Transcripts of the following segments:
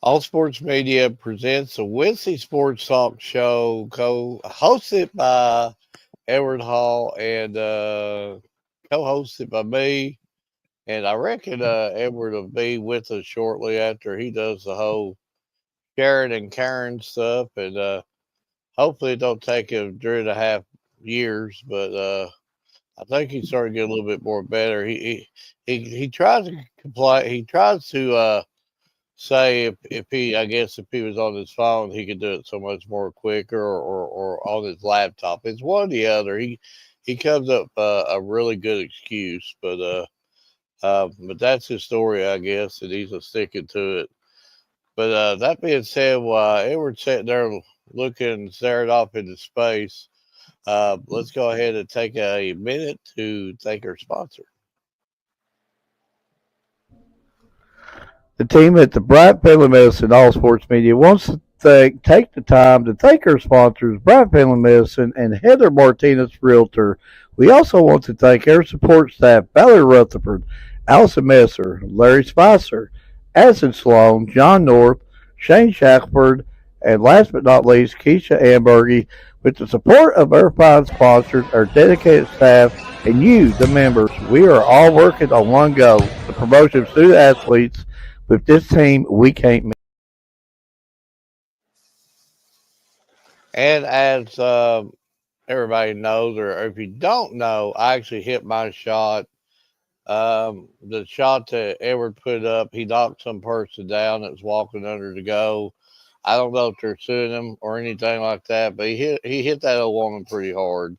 All Sports Media presents the Wednesday Sports Talk Show, co-hosted by Edward Hall and co-hosted by me. And I reckon Edward will be with us shortly after he does the whole Sharon and Karen stuff. And hopefully it don't take him 3.5 years, but I think he's starting to get a little bit more better. He tries to comply. He tries to say if he, I guess if he was on his phone, he could do it so much more quicker, or on his laptop. It's one or the other. He comes up a really good excuse, but that's his story, I guess, and he's sticking to it. But that being said, while Edward's sitting there looking, staring off into space, let's go ahead and take a minute to thank our sponsor. The team at the Bryant Family Medicine All Sports Media wants to take the time to thank our sponsors, Bryant Family Medicine and Heather Martinez Realtor. We also want to thank our support staff, Valerie Rutherford, Allison Messer, Larry Spicer, Addison Sloan, John North, Shane Shackelford, and last but not least, Keisha Ambergy. With the support of our fine sponsors, our dedicated staff, and you, the members, we are all working on one goal, the promotion of student athletes. With this team, we can't miss. And as everybody knows, or if you don't know, I actually hit my shot. The shot that Edward put up, he knocked some person down that was walking under the go. I don't know if they're suing him or anything like that, but he hit that old woman pretty hard.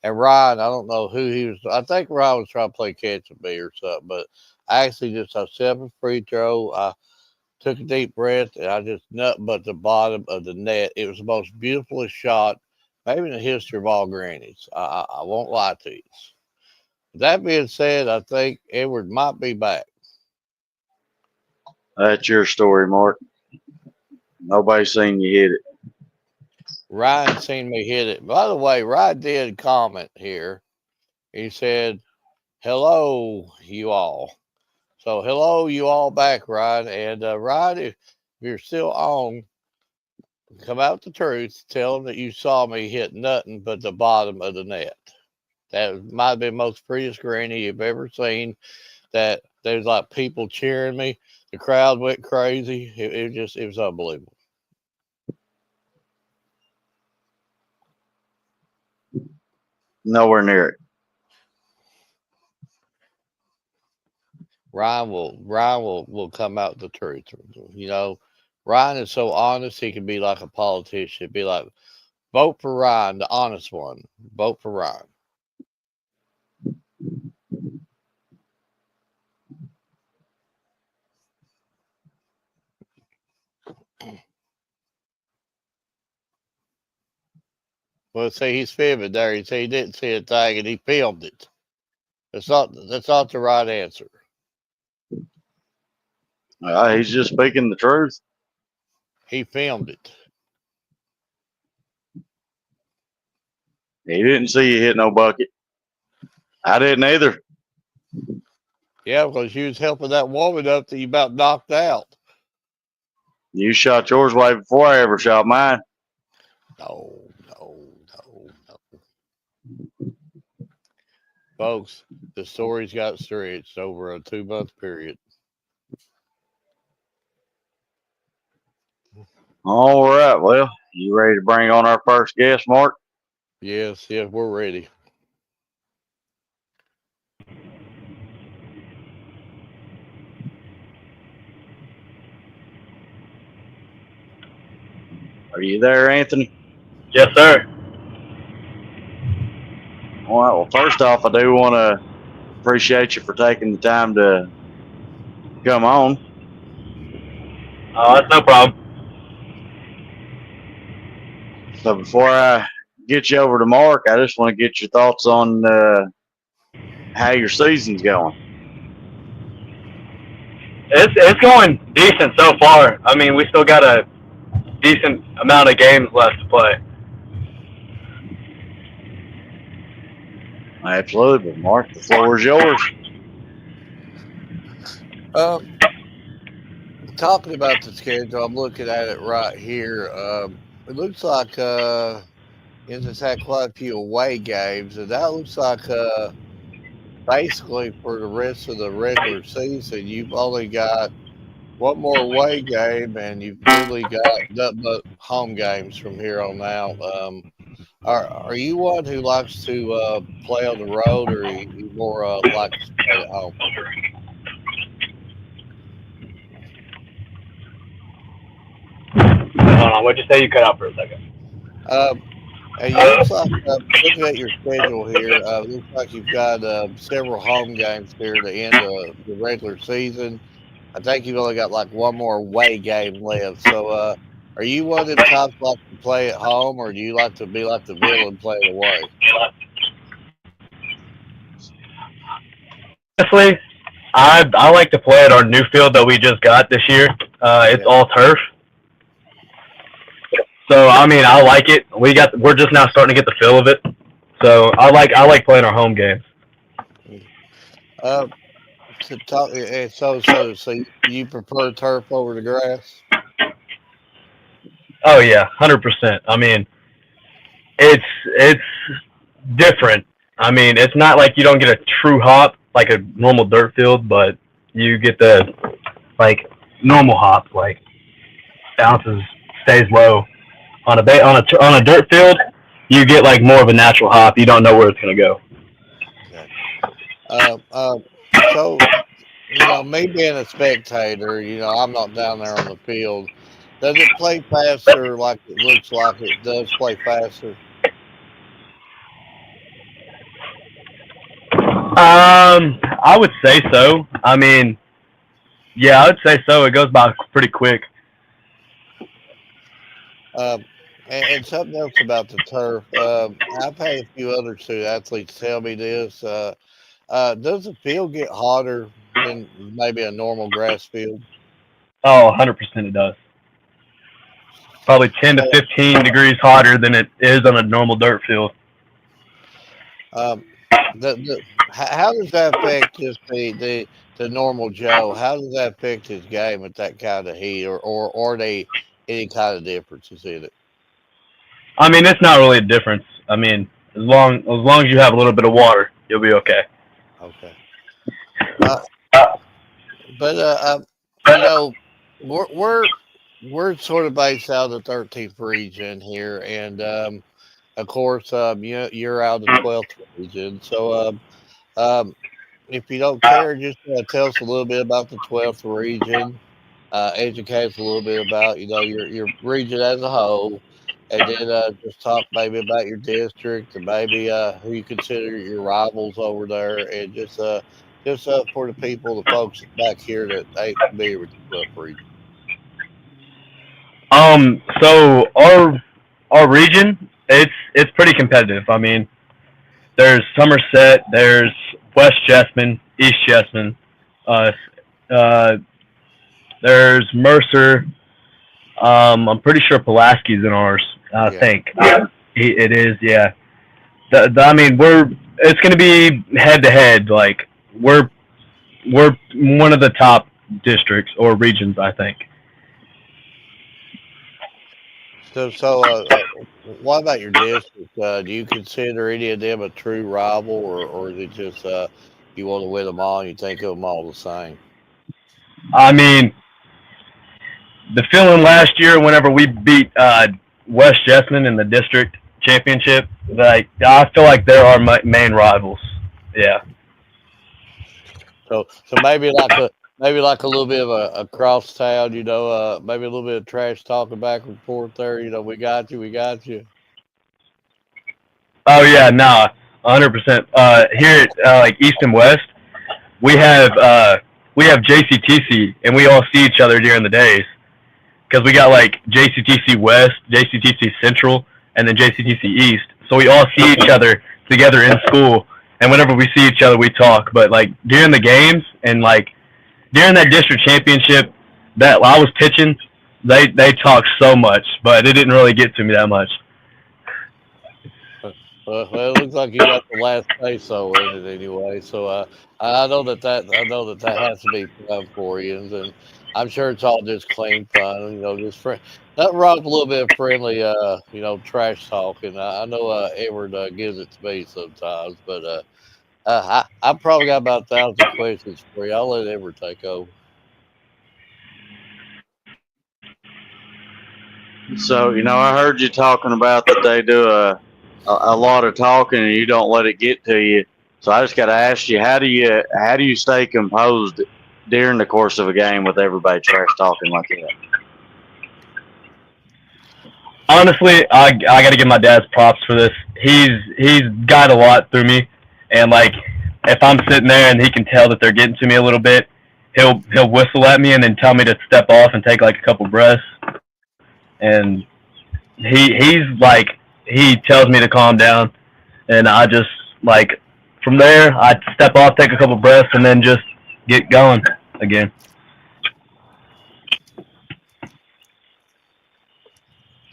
And Ryan, I don't know who he was. I think Ryan was trying to play catch with me or something, but I actually just I set up a free throw. I took a deep breath and I just nut but the bottom of the net. It was the most beautifulest shot, maybe in the history of all grannies. I won't lie to you. That being said, I think Edward might be back. That's your story, Mark. Nobody's seen you hit it. Ryan seen me hit it. By the way, Ryan did comment here. He said, "Hello, you all." So, hello, you all back, Ryan. And Ryan, if you're still on, come out with the truth. Tell them that you saw me hit nothing but the bottom of the net. That might have been the most prettiest granny you've ever seen. That there's like people cheering me. The crowd went crazy. It was unbelievable. Nowhere near it. Ryan will come out with the truth. You know, Ryan is so honest. He can be like a politician. He'd be like, vote for Ryan, the honest one. Vote for Ryan. Well, see, he's fibbing there. He said he didn't see a thing and he filmed it. That's not the right answer. He's just speaking the truth. He filmed it. He didn't see you hit no bucket. I didn't either. Yeah, because you was helping that woman up that you about knocked out. You shot yours way before I ever shot mine. No. Folks, the story's got stretched over a 2-month period. All right. Well, you ready to bring on our first guest, Mark? Yes, we're ready. Are you there, Anthony? Yes, sir. All right. Well, first off, I do want to appreciate you for taking the time to come on. Oh, that's no problem. So before I get you over to Mark, I just want to get your thoughts on how your season's going. It's going decent so far. I mean, we still got a decent amount of games left to play. Absolutely, Mark. The floor is yours. talking about the schedule, I'm looking at it right here. It looks like it's just had quite a few away games, and that looks like basically for the rest of the regular season, you've only got one more away game, and you've really got nothing but home games from here on out. Are you one who likes to play on the road, or you more likes to play at home? Hold on, what'd you say? You cut out for a second. And it looks like, looking at your schedule here, it looks like you've got several home games here to end the regular season. I think you've only got like one more away game left. So, are you one of them types like to play at home, or do you like to be like the villain playing away? Honestly, I like to play at our new field that we just got this year. It's all turf. So I mean, I like it. We're just now starting to get the feel of it. So I like playing our home games. To talk, so you prefer turf over the grass? Oh yeah, 100%. I mean, it's different. I mean, it's not like you don't get a true hop like a normal dirt field, but you get the like normal hop, like bounces, stays low. On a dirt field, you get like more of a natural hop. You don't know where it's gonna go. Okay. So me being a spectator, I'm not down there on the field. Does it play faster like it looks like it does play faster? I would say so. I mean, yeah, I would say so. It goes by pretty quick. And something else about the turf. I've had a few other student athletes tell me this. Does the field get hotter than maybe a normal grass field? Oh, 100% it does. Probably 10 to So, 15 degrees hotter than it is on a normal dirt field. um, how does that affect just the normal Joe? How does that affect his game at that kind of heat, or they any kind of differences in it? I mean, it's not really a difference. I mean, as long as you have a little bit of water, you'll be okay. Okay. Uh, but you know, we're we're we're sort of based out of the 13th region here, and of course, you're out of the 12th region. So, um, if you don't care, just tell us a little bit about the 12th region. Educate us a little bit about your region as a whole, and then just talk maybe about your district and maybe who you consider your rivals over there, and just for the people, the folks back here that ain't familiar with the 12th region. So our region, it's pretty competitive. I mean, there's Somerset, there's West Jessamine, East Jessamine, uh, uh, there's Mercer. I'm pretty sure Pulaski's in ours. I Yeah. think it is. Yeah. I mean, it's going to be head to head. Like we're we're one of the top districts or regions, I think. So, what about your district? Do you consider any of them a true rival, or is it just you want to win them all and you think of them all the same? I mean, the feeling last year whenever we beat West Jessamine in the district championship, like I feel like they're our main rivals. Yeah. So maybe like a little bit of a crosstown, maybe a little bit of trash talking back and forth there. We got you, we got you. Oh yeah, no, 100%. Here at like East and West, we have uh, we have JCTC, and we all see each other during the days because we got like JCTC West, JCTC Central, and then JCTC East. So we all see each other together in school, and whenever we see each other, we talk. But like during the games and like during that district championship that I was pitching, they talked so much, but it didn't really get to me that much. Well, it looks like you got the last say so in it anyway. So I know that has to be fun for you. And I'm sure it's all just clean fun, just nothing wrong with a little bit of friendly, trash talk. And I know Edward gives it to me sometimes, but I probably got about 1,000 questions for you. I'll let Edward take over. So, I heard you talking about that they do a lot of talking and you don't let it get to you. So I just got to ask you, how do you stay composed during the course of a game with everybody trash talking like that? Honestly, I got to give my dad props for this. He's got a lot through me, and like if I'm sitting there and he can tell that they're getting to me a little bit, he'll whistle at me and then tell me to step off and take like a couple breaths. And he tells me to calm down, and I just like from there I step off, take a couple breaths, and then just get going again.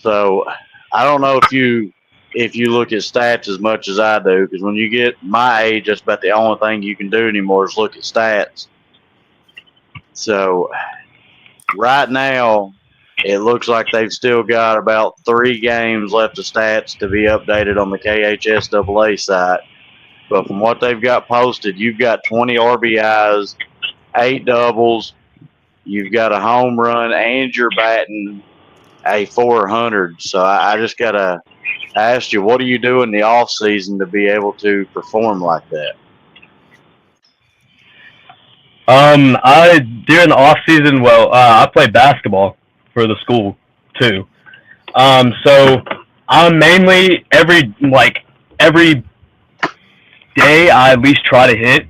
So I don't know if you look at stats as much as I do, because when you get my age, that's about the only thing you can do anymore is look at stats. So right now, it looks like they've still got about 3 games left of stats to be updated on the KHSAA site. But from what they've got posted, you've got 20 RBIs, 8 doubles, you've got a home run, and you're batting a 400. So I just got to ask you, what do you do in the off season to be able to perform like that? I during the off season, I play basketball for the school too. So I'm mainly every day I at least try to hit.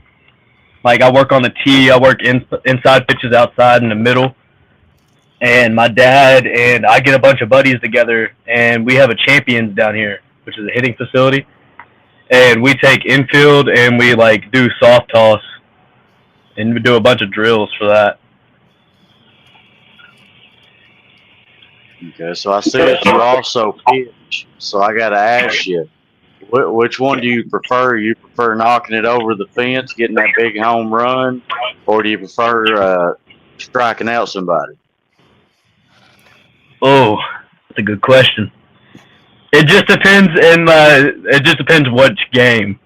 Like I work on the tee, I work inside pitches, outside, in the middle. And my dad and I get a bunch of buddies together, and we have a Champions down here, which is a hitting facility. And we take infield and we like do soft toss, and we do a bunch of drills for that. Okay, so I see that you also pitch. So I got to ask you, which one do you prefer? You prefer knocking it over the fence, getting that big home run, or do you prefer striking out somebody? Oh, that's a good question. It just depends which game.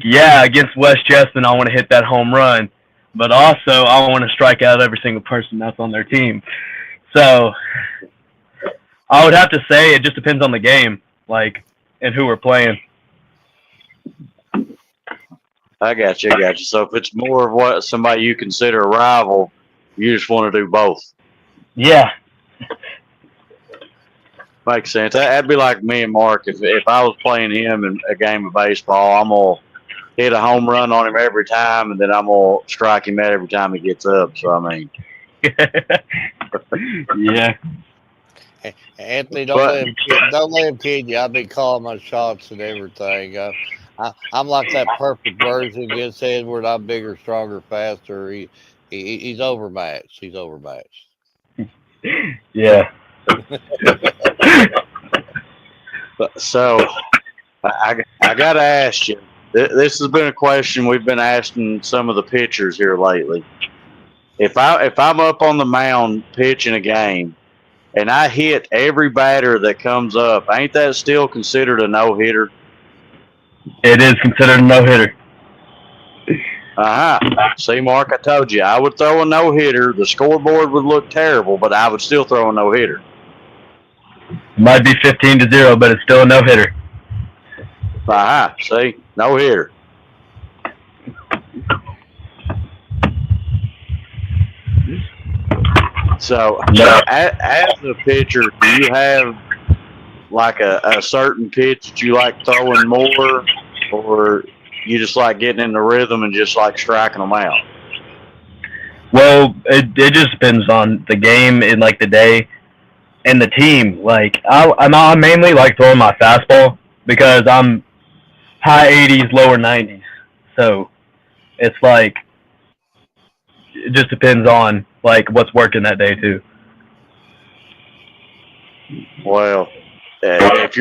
Yeah, against West Cheston, I want to hit that home run, but also I want to strike out every single person that's on their team. So I would have to say it just depends on the game, and who we're playing. I got you. So if it's more of what somebody you consider a rival, you just want to do both. Yeah. Makes sense. That'd be like me and Mark. If I was playing him in a game of baseball, I'm going to hit a home run on him every time, and then I'm going to strike him out every time he gets up. So, I mean. Yeah. Anthony, don't let him kid you. I've been calling my shots and everything. I'm like that perfect version against Edward. I'm bigger, stronger, faster. He's overmatched. He's overmatched. Yeah. So I got to ask you. This has been a question we've been asking some of the pitchers here lately. If I'm up on the mound pitching a game, and I hit every batter that comes up, ain't that still considered a no-hitter? It is considered a no-hitter. See, Mark, I told you, I would throw a no-hitter. The scoreboard would look terrible, but I would still throw a no-hitter. It might be 15-0, but it's still a no-hitter. See, no-hitter. So, as a pitcher, do you have like a certain pitch that you like throwing more, or you just like getting in the rhythm and just like striking them out? Well, it just depends on the game and like the day and the team. Like I mainly like throwing my fastball because I'm high 80s, lower 90s. So it's like it just depends on like what's working that day too. Well, if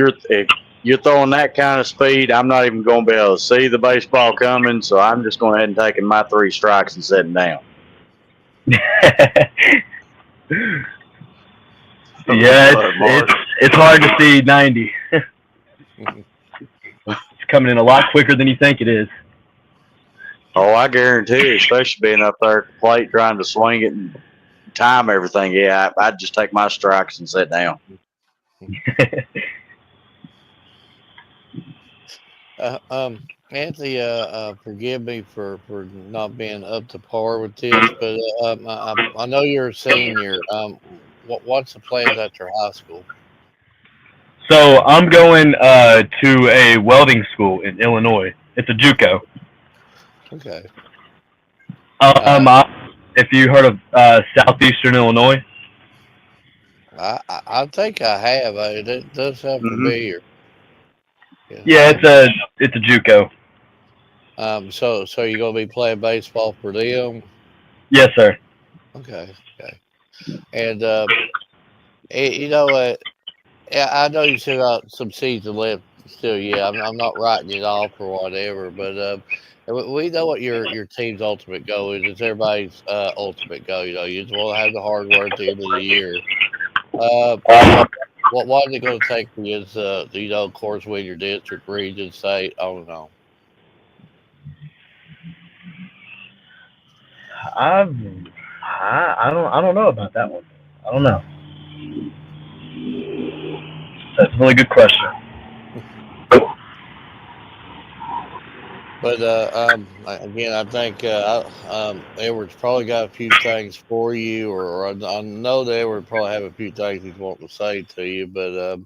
you're throwing that kind of speed, I'm not even going to be able to see the baseball coming. So I'm just going ahead and taking my 3 strikes and sitting down. It's hard to see 90. It's coming in a lot quicker than you think it is. Oh, I guarantee it, especially being up there at the plate trying to swing it and time everything. Yeah, I'd just take my strikes and sit down. Anthony, forgive me for not being up to par with this, but I know you're a senior. What's the plans after high school? So I'm going to a welding school in Illinois. It's a JUCO. Okay. If you heard of Southeastern Illinois, I think I have. It does sound familiar. Yeah, it's a JUCO. So you're gonna be playing baseball for them? Yes, sir. Okay. And you know what? I know you still got some season left. Still, yeah. I'm not writing it off or whatever, but we know what your team's ultimate goal is. It's everybody's ultimate goal. You just want to have the hard work at the end of the year. What is it going to take for you to, of course, win your district, region, state, on and on? I don't know about that one. I don't know. That's a really good question. But again, I think Edward's probably got a few things for you, or I know that Edward probably have a few things he's wanting to say to you. But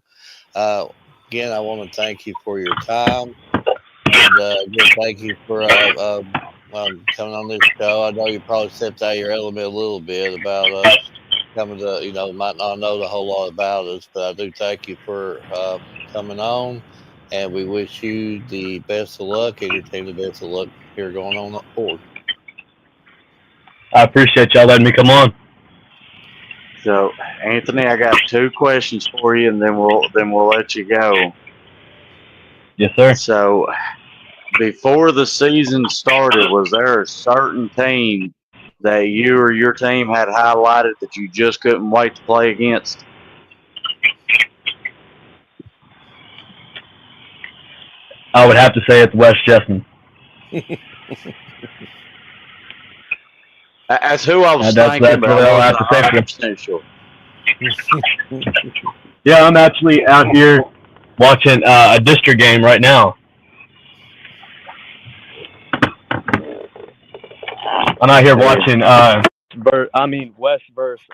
again, I want to thank you for your time, and again, thank you for coming on this show. I know you probably stepped out of your element a little bit about us coming to, might not know the whole lot about us, but I do thank you for coming on. And we wish you the best of luck and your team the best of luck here going on forward. I appreciate y'all letting me come on. So, Anthony, I got 2 questions for you, and then we'll let you go. Yes, sir. So, before the season started, was there a certain team that you or your team had highlighted that you just couldn't wait to play against? I would have to say it's West Jessamine. That's who I was thinking, that's but what I I'll have wasn't to say 100% sure. Yeah, I'm actually out here watching a district game right now. I'm out here watching West versus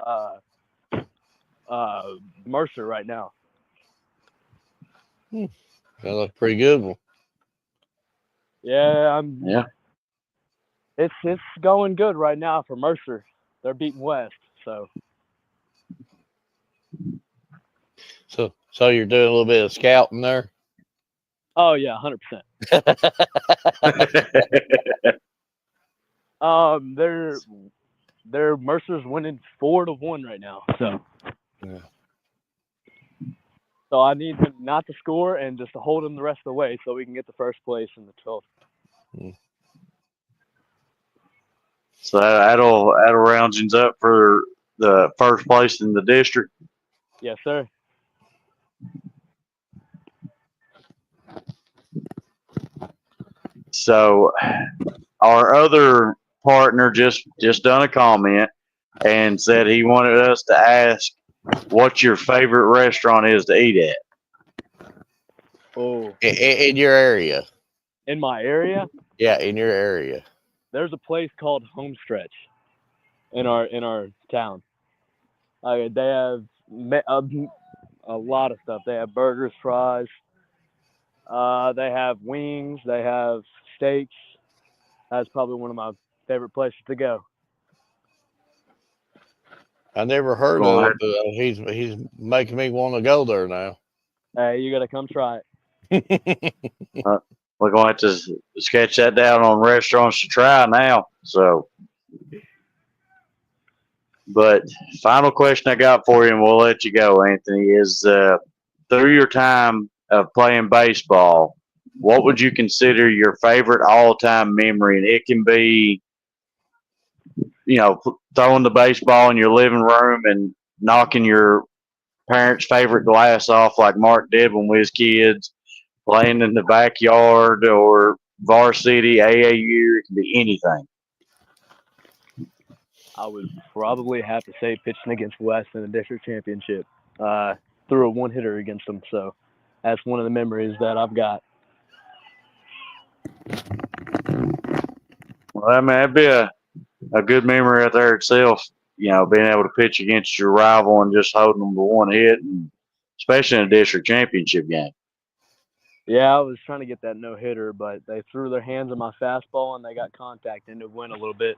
Mercer right now. That looks pretty good. Yeah, It's going good right now for Mercer. They're beating West, so. So you're doing a little bit of scouting there? Oh yeah, 100%. They're Mercer's winning 4-1 right now, so. Yeah. So I need them not to score and just to hold them the rest of the way so we can get the first place in the 12th. So that'll round you up for the first place in the district. Yes, sir. So our other partner just done a comment and said he wanted us to ask what your favorite restaurant is to eat at. Oh, in your area? In my area? Yeah, in your area. There's a place called Homestretch in our town. They have a lot of stuff. They have burgers, fries. They have wings. They have steaks. That's probably one of my favorite places to go. I never heard of it, but he's making me want to go there now. Hey, you gotta come try it. We're going to have to sketch that down on restaurants to try now. So, but final question I got for you, and we'll let you go, Anthony, is through your time of playing baseball, what would you consider your favorite all-time memory? And it can be, throwing the baseball in your living room and knocking your parents' favorite glass off like Mark did when we was kids, playing in the backyard or varsity, AAU. It can be anything. I would probably have to say pitching against West in the district championship. Threw a one-hitter against them, so that's one of the memories that I've got. Well, I mean, that'd be a good memory right there itself. Being able to pitch against your rival and just holding them to one hit, and especially in a district championship game. Yeah, I was trying to get that no-hitter, but they threw their hands on my fastball and they got contact into wind a little bit.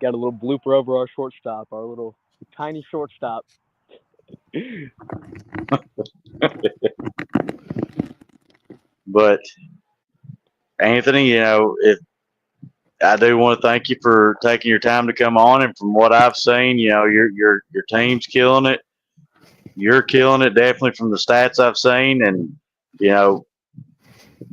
Got a little blooper over our shortstop, our little tiny shortstop. But Anthony, if I do want to thank you for taking your time to come on, and from what I've seen, your team's killing it. You're killing it definitely from the stats I've seen, and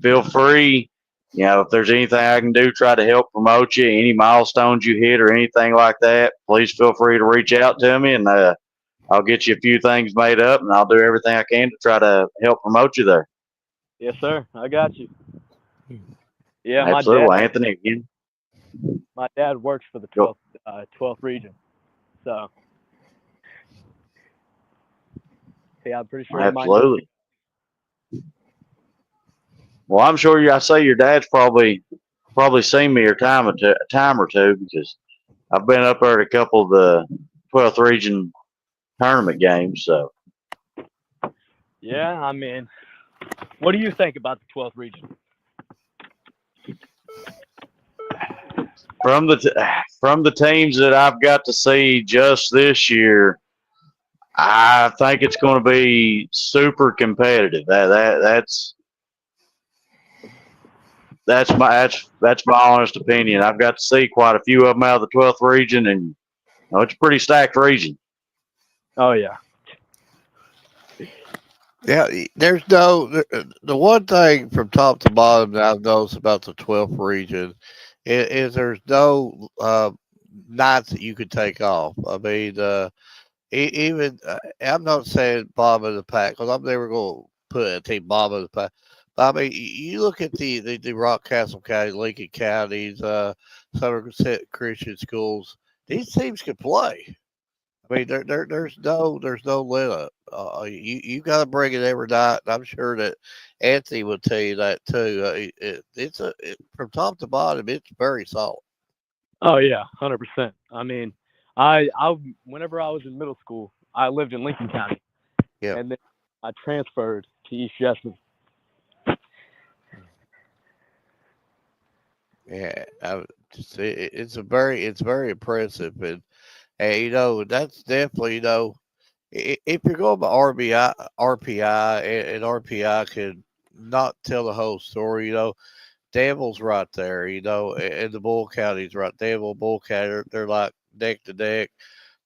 feel free. If there's anything I can do, try to help promote you. Any milestones you hit or anything like that, please feel free to reach out to me, and I'll get you a few things made up, and I'll do everything I can to try to help promote you there. Yes, sir. I got you. Yeah, absolutely, Anthony. Again, my dad works for the 12th region, so yeah, I'm pretty sure. Absolutely. Well, I'm sure I say your dad's probably seen me a time or two because I've been up there at a couple of the 12th region tournament games. So yeah, I mean, what do you think about the 12th region? From the teams that I've got to see just this year, I think it's going to be super competitive. That's my honest opinion. I've got to see quite a few of them out of the 12th region, and it's a pretty stacked region. Oh yeah. Yeah, there's the one thing from top to bottom that I've noticed about the 12th region is there's no nights that you could take off. I mean, even I'm not saying bottom of the pack because I'm never going to put a team bottom of the pack. But I mean, you look at the Rockcastle County, Lincoln counties, Somerset Christian schools. These teams can play. I mean, there's no let up. You got to bring it every night. And I'm sure that Anthony will tell you that too. It's from top to bottom, it's very solid. Oh yeah, 100%. I mean, I whenever I was in middle school, I lived in Lincoln County, and then I transferred to East Jessamine. Yeah, it's very impressive, and that's definitely if you're going by RPI, and RPI can not tell the whole story, Danville's right there, and the Bull County's right. Danville, Bull County, they're like neck to neck.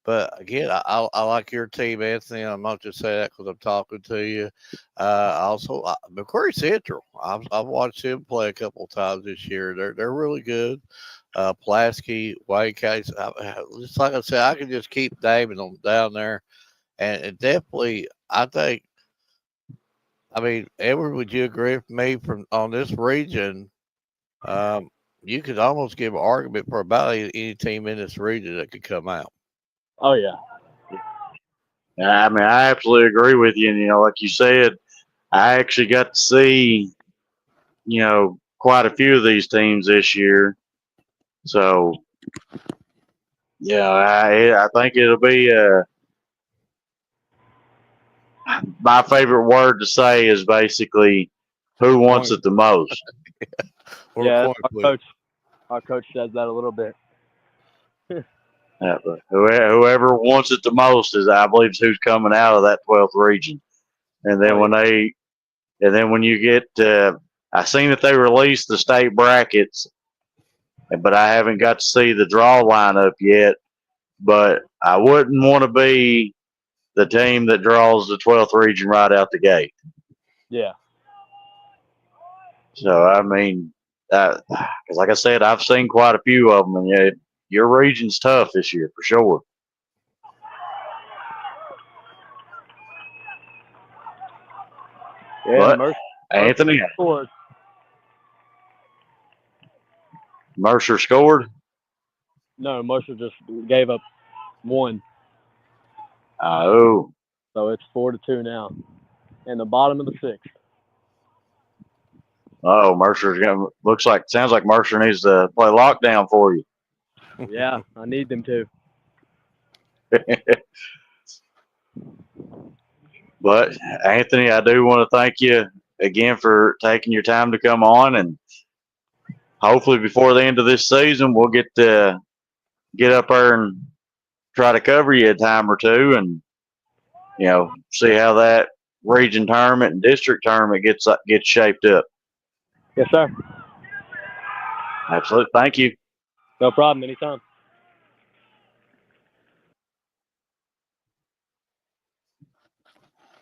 But again, I like your team, Anthony. I'm not just saying that because I'm talking to you. Also, McQuarrie Central. I've watched them play a couple of times this year. They're really good. Pulaski, Wayne County. Just like I said, I can just keep naming them down there, and definitely, I think. I mean, Edward, would you agree with me on this region? You could almost give an argument for about any team in this region that could come out. Oh yeah. I mean, I absolutely agree with you. And like you said, I actually got to see, quite a few of these teams this year. So, yeah, I think it'll be my favorite word to say is basically who wants it the most. Yeah, our coach says that a little bit. Yeah, but whoever wants it the most is, I believe, is who's coming out of that 12th region. And then when you get, I seen that they released the state brackets, but I haven't got to see the draw lineup yet. But I wouldn't want to be the team that draws the 12th region right out the gate. Yeah. So I mean, 'cause like I said, I've seen quite a few of them, and yeah, your region's tough this year for sure. Yeah, But Mercer Anthony scored. Mercer scored. No, Mercer just gave up one. Oh, So it's 4-2 now. In the bottom of the sixth. Mercer's gonna sounds like Mercer needs to play lockdown for you. Yeah, I need them to. But Anthony, I do want to thank you again for taking your time to come on, and hopefully before the end of this season, we'll get up there and try to cover you a time or two, and see how that region tournament and district tournament gets shaped up. Yes, sir. Absolutely, thank you. No problem. Anytime.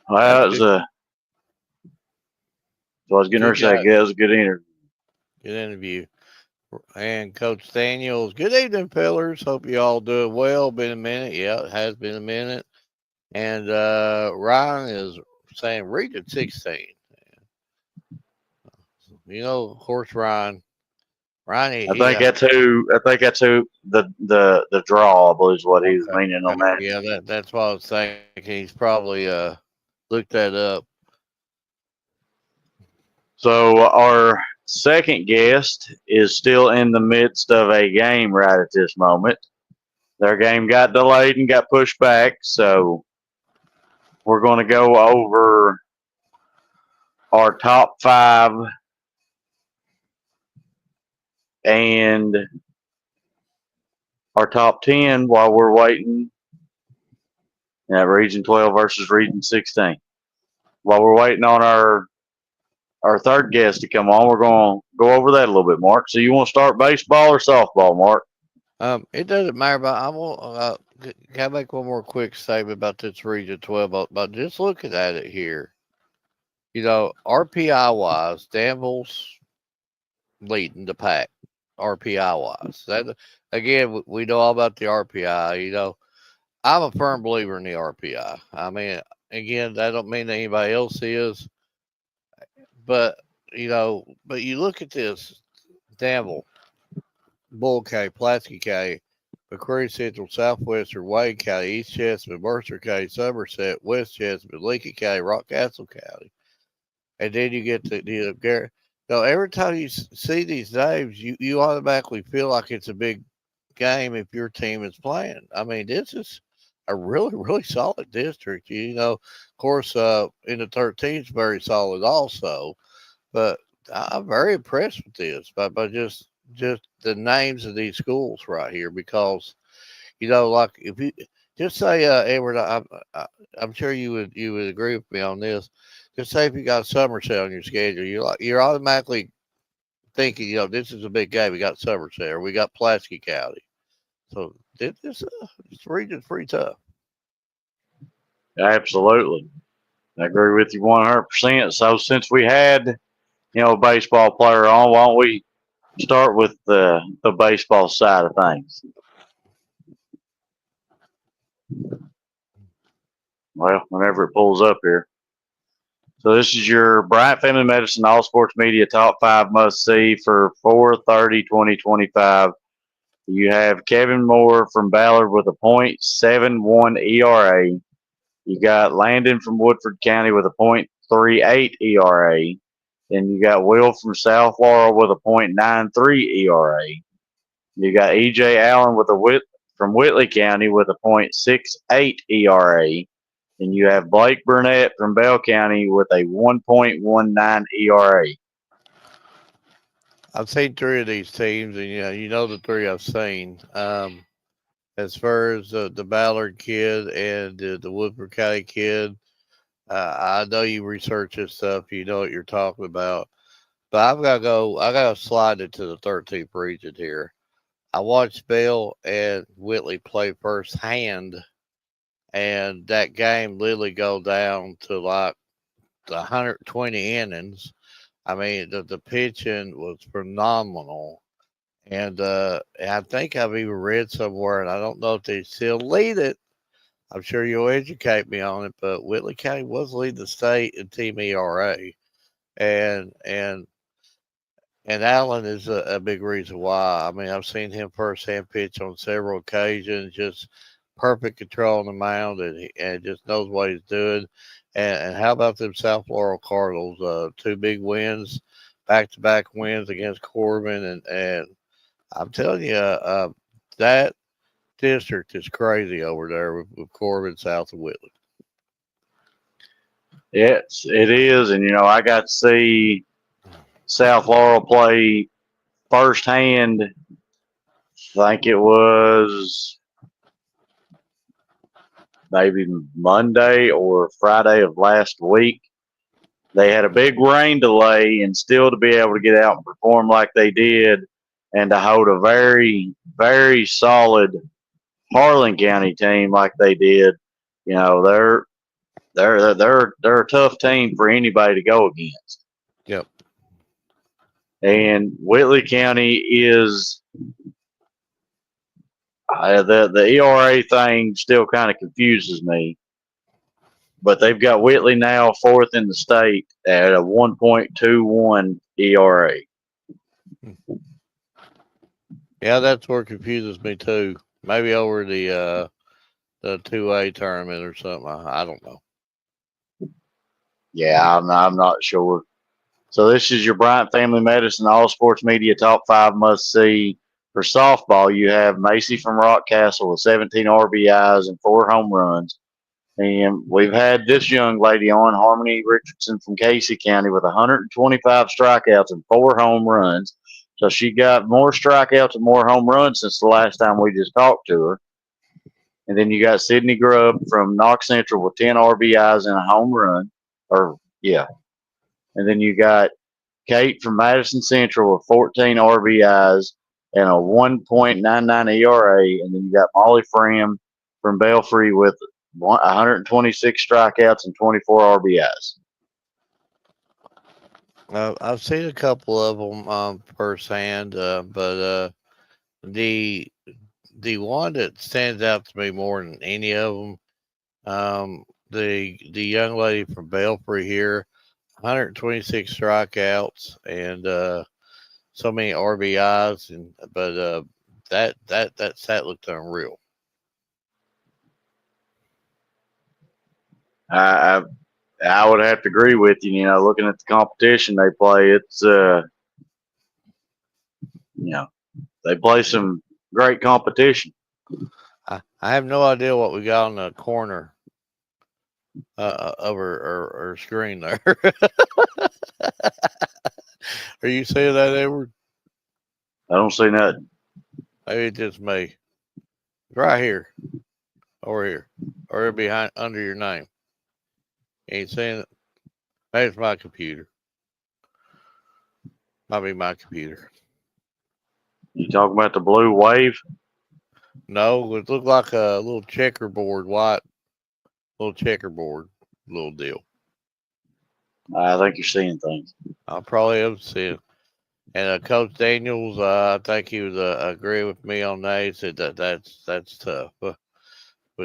Well, that was so I was getting ready to say, Good that was a good interview. Good interview. And Coach Daniels, good evening, pillars. Hope you all doing well. Been a minute. Yeah, it has been a minute. And Ryan is saying Region 16. Of course, Ryan. Ryan, I think that's who. I think that's who the draw, I believe, is what he was okay. meaning on that. Yeah, that's what I was thinking. He's probably looked that up. So our second guest is still in the midst of a game right at this moment. Their game got delayed and got pushed back, so we're going to go over our top 5 and our top 10 while we're waiting. Region 12 versus Region 16. While we're waiting on our third guest to come on, we're going to go over that a little bit, Mark. So you want to start baseball or softball, Mark? It doesn't matter, but I will. Can I make one more quick statement about this Region 12? But just looking at it here, RPI wise, Danville's leading the pack. RPI wise, that again, we know all about the RPI. I'm a firm believer in the RPI. I mean, again, that don't mean that anybody else is, but but you look at this: Danville, Bull County, Pulaski County, McCreary Central, Southwestern, Wayne County, East Chesapeake, Mercer County, Somerset, West Chesapeake, Lincoln County, Rockcastle County, and then you get to Garrett. Every time you see these names, you automatically feel like it's a big game if your team is playing. I mean, this is a really, really solid district. Of course, in the 13th, very solid also. But I'm very impressed with this by just the names of these schools right here because like if you just say Edward, I'm sure you would agree with me on this. Just say if you got Somerset on your schedule, you're automatically thinking this is a big game. We got Somerset or we got Pulaski County. So this region's pretty tough. Absolutely. I agree with you 100%. So since we had, a baseball player on, why don't we start with the baseball side of things? Well, whenever it pulls up here. So this is your Bryant Family Medicine All Sports Media Top 5 Must See for 4/30/2025. You have Kevin Moore from Ballard with a .71 ERA. You got Landon from Woodford County with a .38 ERA. Then you got Will from South Laurel with a .93 ERA. You got EJ Allen from Whitley County with a .68 ERA. And you have Blake Burnett from Bell County with a 1.19 ERA. I've seen 3 of these teams, and the 3 I've seen. As far as the Ballard kid and the Woodford County kid, I know you research this stuff. You know what you're talking about. But I got to slide it to the 13th region here. I watched Bell and Whitley play firsthand, and that game literally go down to like 120 innings. I mean, the pitching was phenomenal. And I think I've even read somewhere, and I don't know if they still lead it. I'm sure you'll educate me on it, but Whitley County was leading the state in team ERA, and and and Allen is a big reason why. I mean, I've seen him firsthand pitch on several occasions, just perfect control on the mound, and just knows what he's doing. And how about them South Laurel Cardinals? Two big wins, back-to-back wins against Corbin, and I'm telling you, that district is crazy over there with Corbin south of Whitley. Yes, it is. And, I got to see South Laurel play firsthand. I think it was maybe Monday or Friday of last week. They had a big rain delay, and still to be able to get out and perform like they did, and to hold a very, very solid Harlan County team like they did, they're a tough team for anybody to go against. Yep. And Whitley County is the ERA thing still kind of confuses me, but they've got Whitley now fourth in the state at a 1.21 ERA. Yeah, that's what confuses me too. Maybe over the 2A tournament or something. I don't know. Yeah, I'm not sure. So this is your Bryant Family Medicine All Sports Media Top 5 Must See. For softball, you have Macy from Rockcastle with 17 RBIs and 4 home runs. And we've had this young lady on, Harmony Richardson from Casey County, with 125 strikeouts and 4 home runs. So she got more strikeouts and more home runs since the last time we just talked to her. And then you got Sydney Grubb from Knox Central with 10 RBIs and a home run. And then you got Kate from Madison Central with 14 RBIs and a 1.99 ERA. And then you got Molly Fram from Belfry with 126 strikeouts and 24 RBIs. I've seen a couple of them firsthand, but the one that stands out to me more than any of them, the young lady from Belfry here, 126 strikeouts and so many RBIs, but that stat looked unreal. I would have to agree with you. Looking at the competition they play, it's they play some great competition. I have no idea what we got on the corner of our screen there. Are you seeing that, Edward? I don't see nothing. Maybe it's just me. Right here, over here, or behind under your name. Ain't seeing it. Maybe it's my computer. Might be my computer. You talking about the blue wave? No, it looked like a little checkerboard, white, little checkerboard, little deal. I think you're seeing things. I probably have seen it. And Coach Daniels, I think he was agree with me on that. He said that's tough with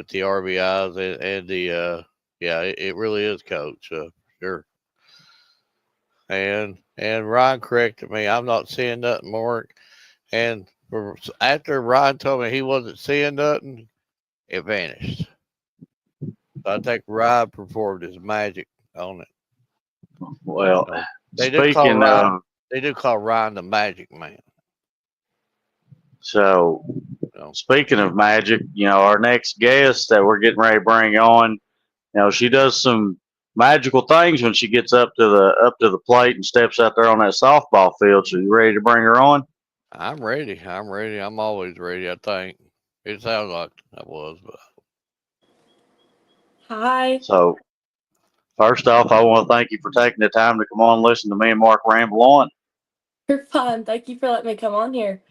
the RBIs and the yeah, it really is, Coach. Sure. And Ryan corrected me. I'm not seeing nothing more. And after Ryan told me he wasn't seeing nothing, it vanished. So I think Ryan performed his magic on it. Well, they speaking of, they do call Ryan the Magic Man. So, speaking of magic, our next guest that we're getting ready to bring on, she does some magical things when she gets up to the plate and steps out there on that softball field. So, you ready to bring her on? I'm ready. I'm always ready. I think it sounds like I was, but hi. So, first off, I want to thank you for taking the time to come on and listen to me and Mark ramble on. You're fun. Thank you for letting me come on here.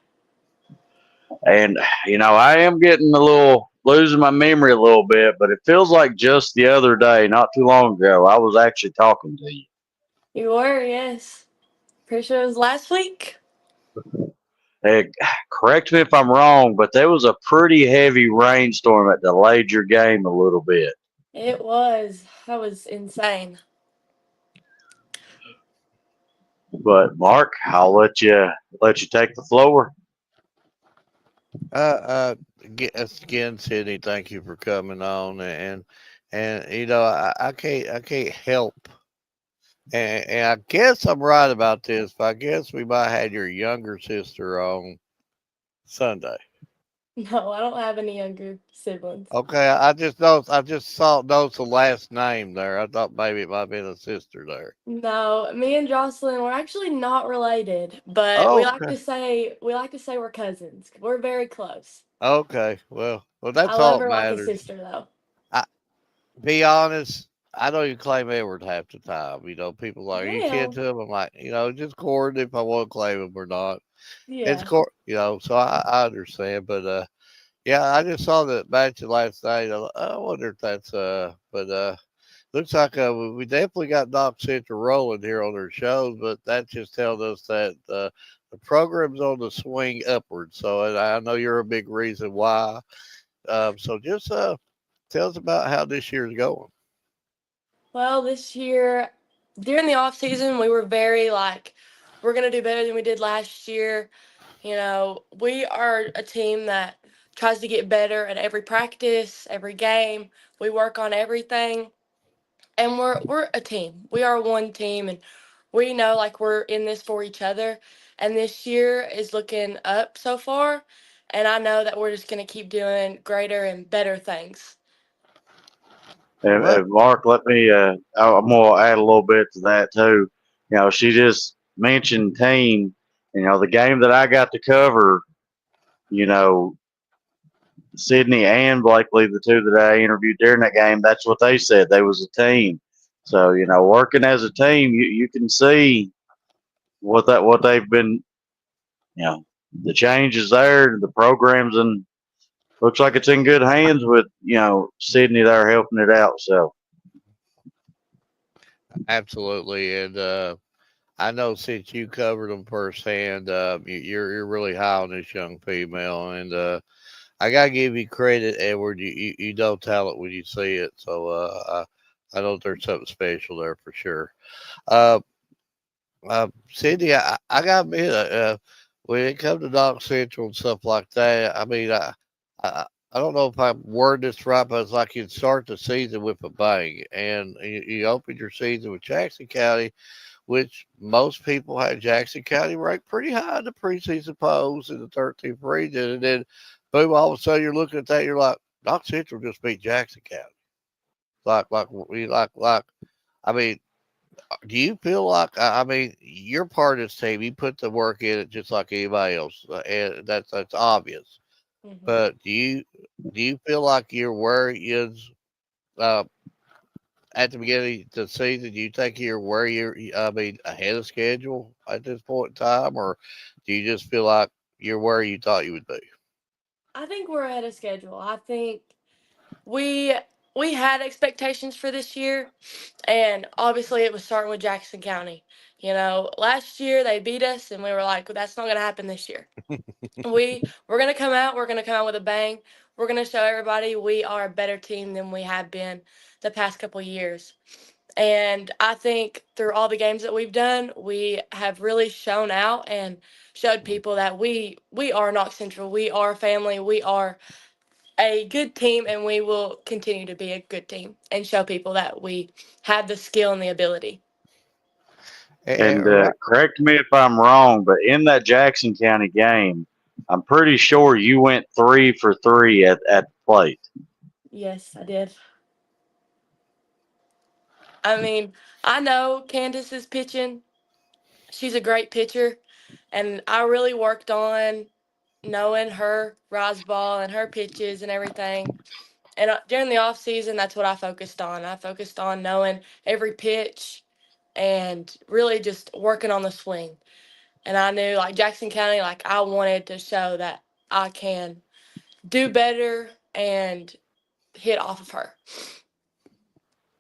And I am getting a little losing my memory a little bit, but it feels like just the other day, not too long ago, I was actually talking to you. You were, yes. Pretty sure it was last week. Hey, correct me if I'm wrong, but there was a pretty heavy rainstorm that delayed your game a little bit. It was. That was insane. But Mark, I'll let you take the floor. Again, Sydney, thank you for coming on, and you know, I can't help, and I guess I'm right about this, but I guess we might have had your younger sister on Sunday. No, I don't have any younger siblings. Okay, I just noticed the last name there. I thought maybe it might have been a sister there. No, me and Jocelyn we're actually not related, but we like Okay, to say we like to say we're cousins. We're very close. okay, well, I that's love all that her like a matters. sister, though. I be honest. I don't even claim Edward half the time. You know, people like, are you kin Well, to him? I'm like, just Gordon if I want to claim him or not. It's yeah. court, so I understand, but yeah, I just saw the match last night. I wonder if that's but looks like we definitely got Doc Central rolling here on their shows, but that just tells us that the program's on the swing upward. So and I know you're a big reason why. So just tell us about how this year's going. Well, this year during the off season, we were very like, we're gonna do better than we did last year. We are a team that tries to get better at every practice, every game. We work on everything, and we're a team. We are one team, and we know like we're in this for each other. And this year is looking up so far, and I know that we're just gonna keep doing greater and better things. Well, And Mark, let me. I'm gonna add a little bit to that too. She just mentioned team. The game that I got to cover. You know, Sydney and Blakely, the two that I interviewed during that game, that's what they said. They was a team. So working as a team, you can see what they've been. You know, the changes there, the programs, and looks like it's in good hands with Sydney there helping it out. So absolutely, and I know since you covered them firsthand, you're really high on this young female, and I gotta give you credit, Edward. You know talent when you see it, so I know there's something special there for sure. Uh, Cindy, I gotta admit, when it comes to Doc Central and stuff like that, I mean, I, I don't know if I'm wording this right, but it's like you start the season with a bang, and you open your season with Jackson County, which most people had Jackson County ranked pretty high in the preseason polls in the 13th region, and then boom, all of a sudden you're looking at that, you're like, Doc Central just beat Jackson County. Like, I mean, do you feel like I mean you're part of this team? You put the work in it just like anybody else, and that's obvious. Hmm. But do you feel like you're where is uh, at the beginning of the season? Do you think you're where you're? I mean, ahead of schedule at this point in time, or do you just feel like you're where you thought you would be? I think we're ahead of schedule. I think we we had expectations for this year, and obviously it was starting with Jackson County. Last year they beat us, and we were like, well, that's not going to happen this year. We're going to come out. We're going to come out with a bang. We're going to show everybody we are a better team than we have been the past couple years. And I think through all the games that we've done, we have really shown out and showed people that we are not Central. We are family. We are a good team, and we will continue to be a good team and show people that we have the skill and the ability. and Right. correct me if I'm wrong, but in that Jackson County game, I'm pretty sure you went 3 for 3 at the plate. Yes, I did. I mean, I know Candace is pitching. She's a great pitcher, and I really worked on knowing her rise ball and her pitches and everything. And during the off season, that's what I focused on. I focused on knowing every pitch and really just working on the swing. And I knew, like Jackson County, like I wanted to show that I can do better and hit off of her.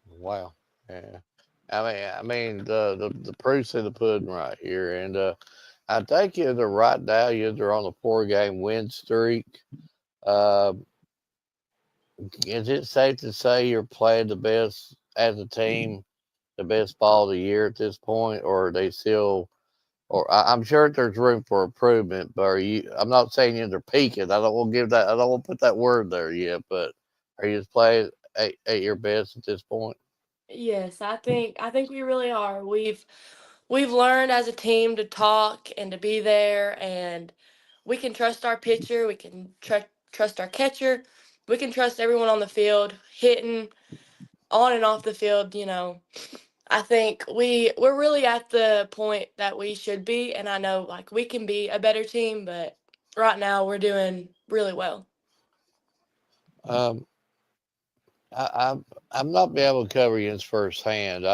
Wow. Yeah. I mean the proof's in the pudding right here, and I think you're right now. You're on a 4 game win streak. Uh, is it safe to say you're playing the best as a team, the best ball of the year at this point, or are they still? Or I'm sure there's room for improvement, but are you? I'm not saying you're peaking. I don't want to give that. I don't want to put that word there yet. But are you just playing at your best at this point? Yes, I think we really are. We've learned as a team to talk and to be there, and we can trust our pitcher, we can trust our catcher, we can trust everyone on the field, hitting on and off the field. I think we're really at the point that we should be, and I know like we can be a better team, but right now we're doing really well. Um, I'm not be able to cover against firsthand.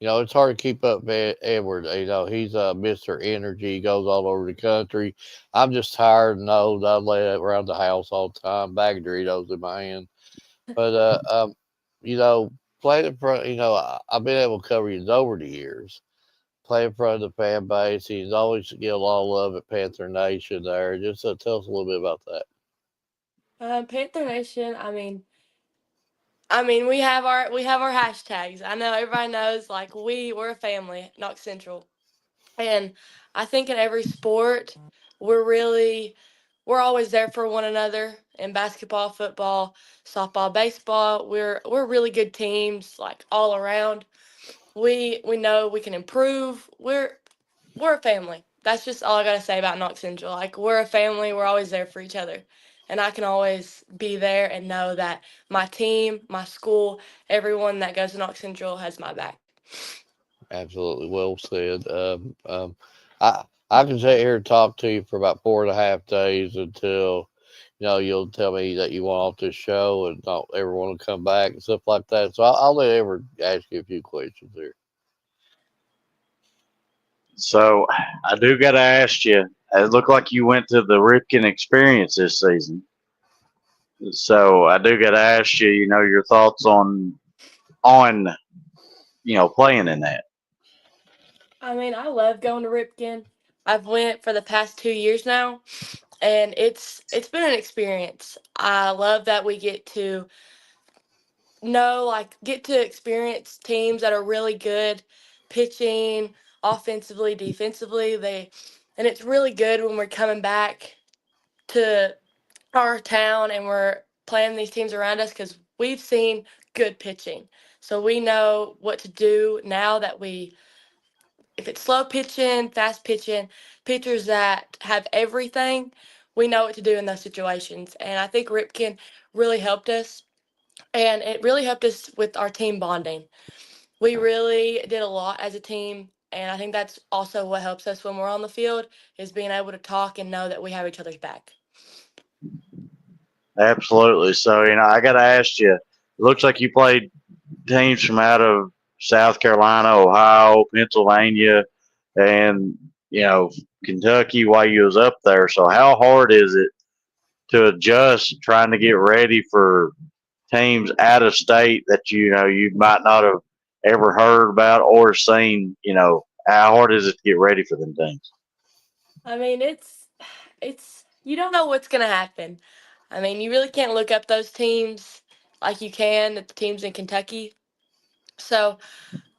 It's hard to keep up with Edward. He's Mr. Energy. He goes all over the country. I'm just tired and old. I lay around the house all the time, bag of Doritos in my hand. But you know, playing in front. I've been able to cover his over the years. Play in front of the fan base. He's always get a lot of love at Panther Nation there. Just tell us a little bit about that. Panther Nation. I mean, we have our hashtags. I know everybody knows like we're a family, Knox Central, and I think in every sport we're really we're always there for one another. In basketball, football, softball, baseball, we're really good teams like all around. We know we can improve. We're a family. That's just all I gotta say about Knox Central. Like we're a family. We're always there for each other, and I can always be there and know that my team, my school, everyone that goes to Knox Central has my back. Absolutely, well said. I can sit here and talk to you for about 4.5 days until you'll tell me that you want off this show and not ever want to come back and stuff like that. So I'll let ever ask you a few questions here. So I do got to ask you. It looked like you went to the Ripken experience this season. So I do got to ask you. Your thoughts on playing in that. I mean, I love going to Ripken. I've went for the past 2 years now, and it's been an experience. I love that we get to experience teams that are really good pitching, offensively, defensively. And it's really good when we're coming back to our town and we're playing these teams around us because we've seen good pitching. So we know what to do now that if it's slow pitching, fast pitching, pitchers that have everything, we know what to do in those situations. And I think Ripken really helped us, and it really helped us with our team bonding. We really did a lot as a team, and I think that's also what helps us when we're on the field is being able to talk and know that we have each other's back. Absolutely. So I got to ask you. It looks like you played teams from out of South Carolina, Ohio, Pennsylvania, and Kentucky while you was up there. So how hard is it to adjust trying to get ready for teams out of state that you might not have ever heard about or seen? How hard is it to get ready for them things? I mean, it's you don't know what's gonna happen. I mean, you really can't look up those teams like you can at the teams in Kentucky. So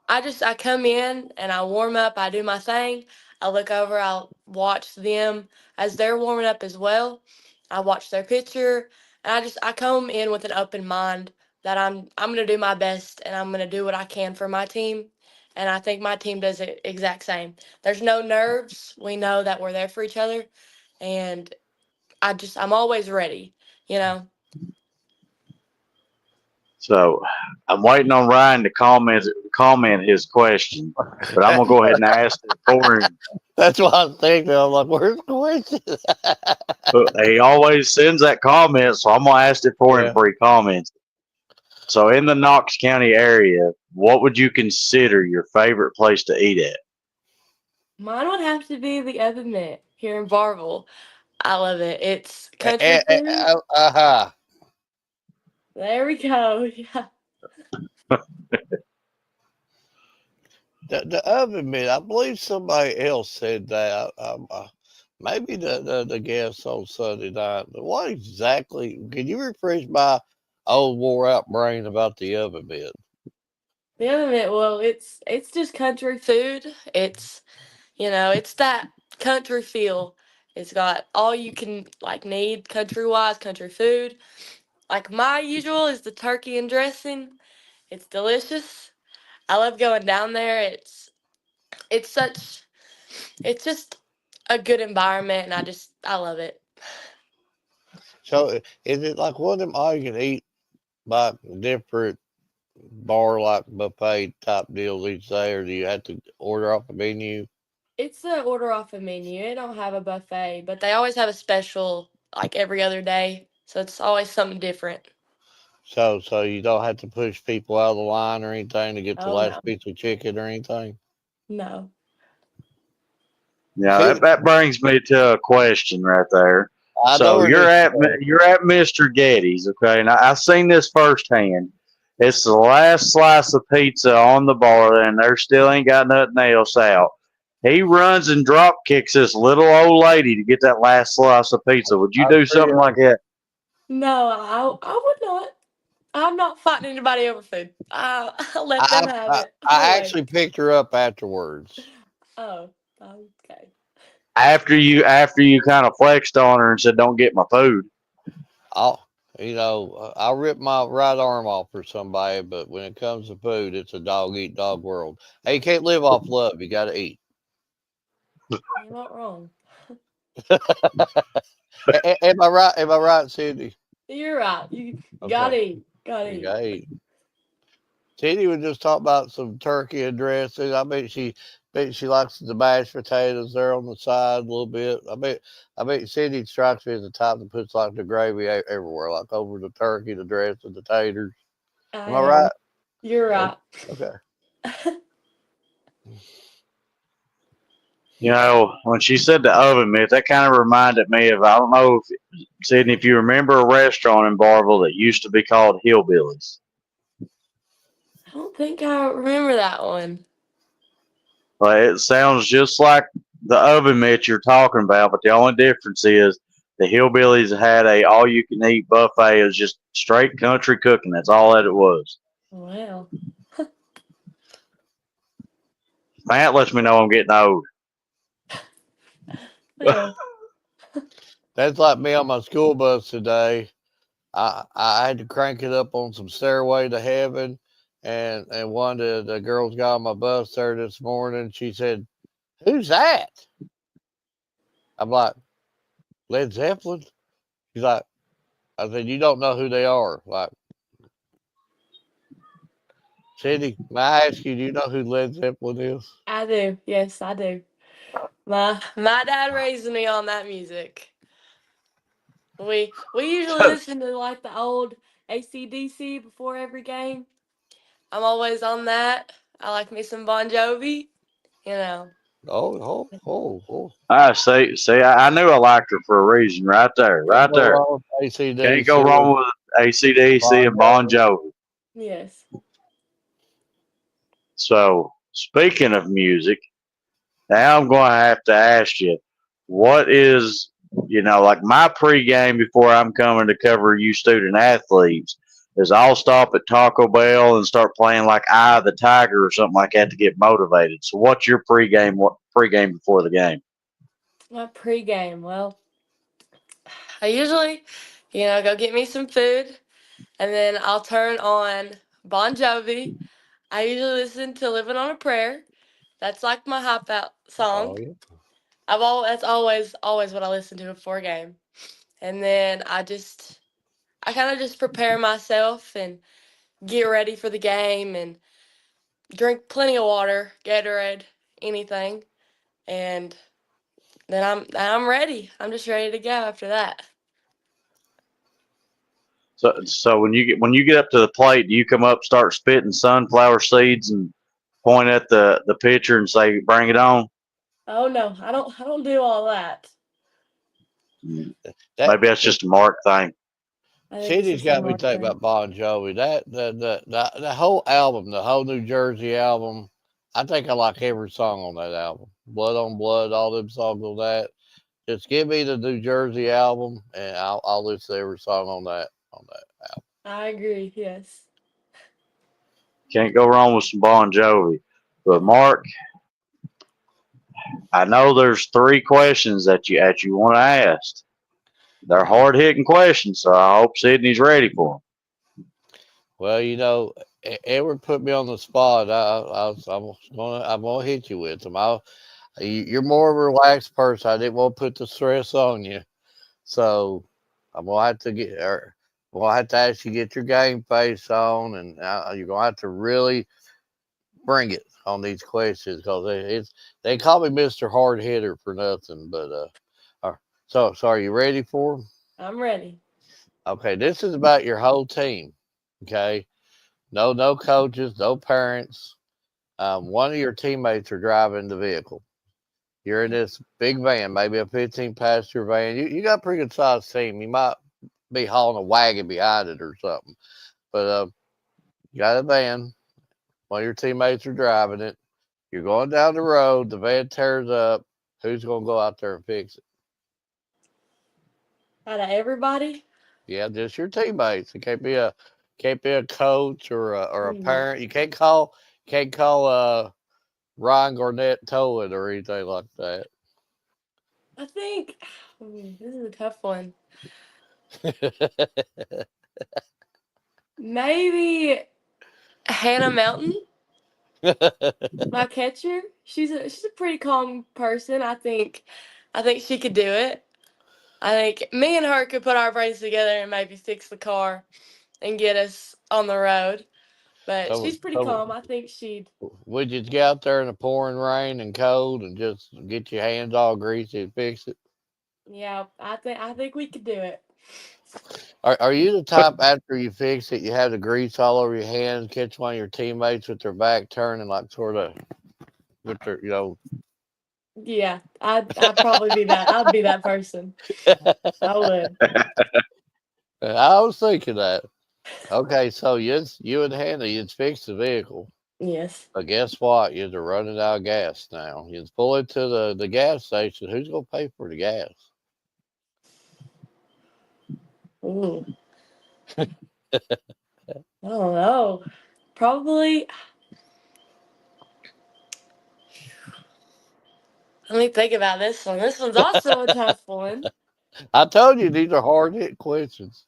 I come in and I warm up, I do my thing. I look over, I'll watch them as they're warming up as well. I watch their picture, and I come in with an open mind that I'm gonna do my best and I'm gonna do what I can for my team. And I think my team does the exact same. There's no nerves. We know that we're there for each other, and I'm always ready. You know. So I'm waiting on Ryan to comment his question, but I'm gonna go ahead and ask it for him. That's what I was thinking. I'm like, where's the question? He always sends that comment, so I'm gonna ask it for him Yeah. before he comments. So in the Knox County area, what would you consider your favorite place to eat at? Mine would have to be the Oven Mitt here in Barville. I love it. It's country food. Uh-huh. There we go. Yeah. The oven mitt. I believe somebody else said that. Maybe the guest on Sunday night. But what exactly? Can you refresh my old wore out brain about the oven mitt? The other bit, well, it's just country food. It's that country feel. It's got all you can like need country wise, country food. Like my usual is the turkey and dressing. It's delicious. I love going down there. It's such it's just a good environment and I love it. So is it like one of them all you can eat like different bar like buffet type deals each day, or do you have to order off the menu? It's the order off a menu. It don't have a buffet, but they always have a special like every other day. So it's always something different. So you don't have to push people out of the line or anything to get the Oh no. last piece of chicken or anything. No. Yeah, See, that brings me to a question right there. I know So where this is going. you're at Mr. Getty's, okay? And I've seen this firsthand. It's the last slice of pizza on the bar, and they still ain't got nothing else out. He runs and drop kicks this little old lady to get that last slice of pizza. Would you I do agree. something like that? No, I would not. I'm not fighting anybody over food. I'll let them have it. I'll I wait. actually picked her up afterwards. Oh, okay. After you kind of flexed on her and said, "Don't get my food." I'll I'll rip my right arm off for somebody, but when it comes to food, it's a dog eat dog world. Hey, you can't live off love. You got to eat. You're not wrong. Am I right? Am I right, Cindy? You're right. You Okay, gotta eat. Gotta you eat. got to eat. Cindy was just talking about some turkey and dressing. Bet she likes the mashed potatoes there on the side a little bit. I bet Cindy strikes me as the type that puts like the gravy everywhere, like over the turkey, the dressing, the taters. I Am I am. right? You're Oh, right. okay. You know, when she said the oven mitt, that kind of reminded me of I don't know if Sydney, if you remember a restaurant in Barville that used to be called Hillbillies. I don't think I remember that one. Like, it sounds just like the oven mitt you're talking about, but the only difference is the Hillbillies had a all you can eat buffet. It was just straight country cooking. That's all that it was. Well, Matt lets me know I'm getting old. well, That's like me on my school bus today. I had to crank it up on some Stairway to Heaven, and one of the girls got on my bus there this morning. She said, "Who's that?" I'm like, "Led Zeppelin." She's like, "I said you don't know who they are." Like, Cindy, may I ask you, do you know who Led Zeppelin is? I do. Yes, I do. My dad raised me on that music. We usually listen to like the old AC/DC before every game. I'm always on that. I like me some Bon Jovi. You know. Oh. I see. I knew I liked her for a reason, right there, Can't right go there. wrong with Can't ACDC go and wrong with ACDC Bon and Bon Jovi. Jovi. Yes. So, speaking of music, now I'm going to have to ask you, what is, like my pregame before I'm coming to cover you student athletes is I'll stop at Taco Bell and start playing like Eye of the Tiger or something like that to get motivated. So, what's your pregame? What pregame before the game? My pregame. Well, I usually, go get me some food and then I'll turn on Bon Jovi. I usually listen to Living on a Prayer. That's like my hop out Oh song. yeah. That's always what I listen to before a game. And then I kind of just prepare myself and get ready for the game and drink plenty of water, Gatorade, anything. And then I'm ready. I'm just ready to go after that. So when you get up to the plate, do you come up, start spitting sunflower seeds, and point at the pitcher and say, "Bring it on"? Oh no, I don't do all that. That Maybe that's just a Mark thing. I think it's the Cindy's San got me Martin thinking thing. about Bon Jovi. That the whole album, the whole New Jersey album. I think I like every song on that album. Blood on Blood, all them songs on that. Just give me the New Jersey album, and I'll listen to every song on that album. I agree. Yes. Can't go wrong with some Bon Jovi. But Mark, I know there's three questions that you want to ask. They're hard hitting questions, so I hope Sydney's ready for Well, Edward put me on the spot. I'm gonna hit you with them. You're more of a relaxed person. I didn't want to put the stress on you, so I'm gonna have to get. I'm gonna have to ask you get your game face on, and you're gonna have to really bring it on these questions because they call me Mister Hard Hitter for nothing. But so are you ready for 'em? I'm ready. Okay, this is about your whole team. Okay, no coaches, no parents. One of your teammates are driving the vehicle. You're in this big van, maybe a 15 passenger van. You got a pretty good sized team. You might be hauling a wagon behind it or something. But you got a van. One of your teammates are driving it. You're going down the road. The van tears up. Who's going to go out there and fix it? Out of everybody. Yeah, just your teammates. It can't be a coach or a Hmm. parent. You can't call Ryan Garnett towing or anything like that. I think this is a tough one. Maybe Hannah Melton, my catcher. She's a pretty calm person. I think she could do it. I think me and her could put our brains together and maybe fix the car and get us on the road. But so, she's pretty so calm. I think she'd. would you get out there in the pouring rain and cold and just get your hands all greasy and fix it? Yeah, I think we could do it. Are you the But type after you fix it, you have the grease all over your hands, catch one of your teammates with their back turning, like sort of with their. Yeah, I'd probably be that. I'd be that person. I would. I was thinking that. Okay, so you and Hannah, you'd fix the vehicle. Yes. But guess what? You're running out of gas now. You pull it to the gas station. Who's going to pay for the gas? Ooh. I don't know. Probably. Let me think about this one. This one's also a tough one. I told you these are hard hit questions.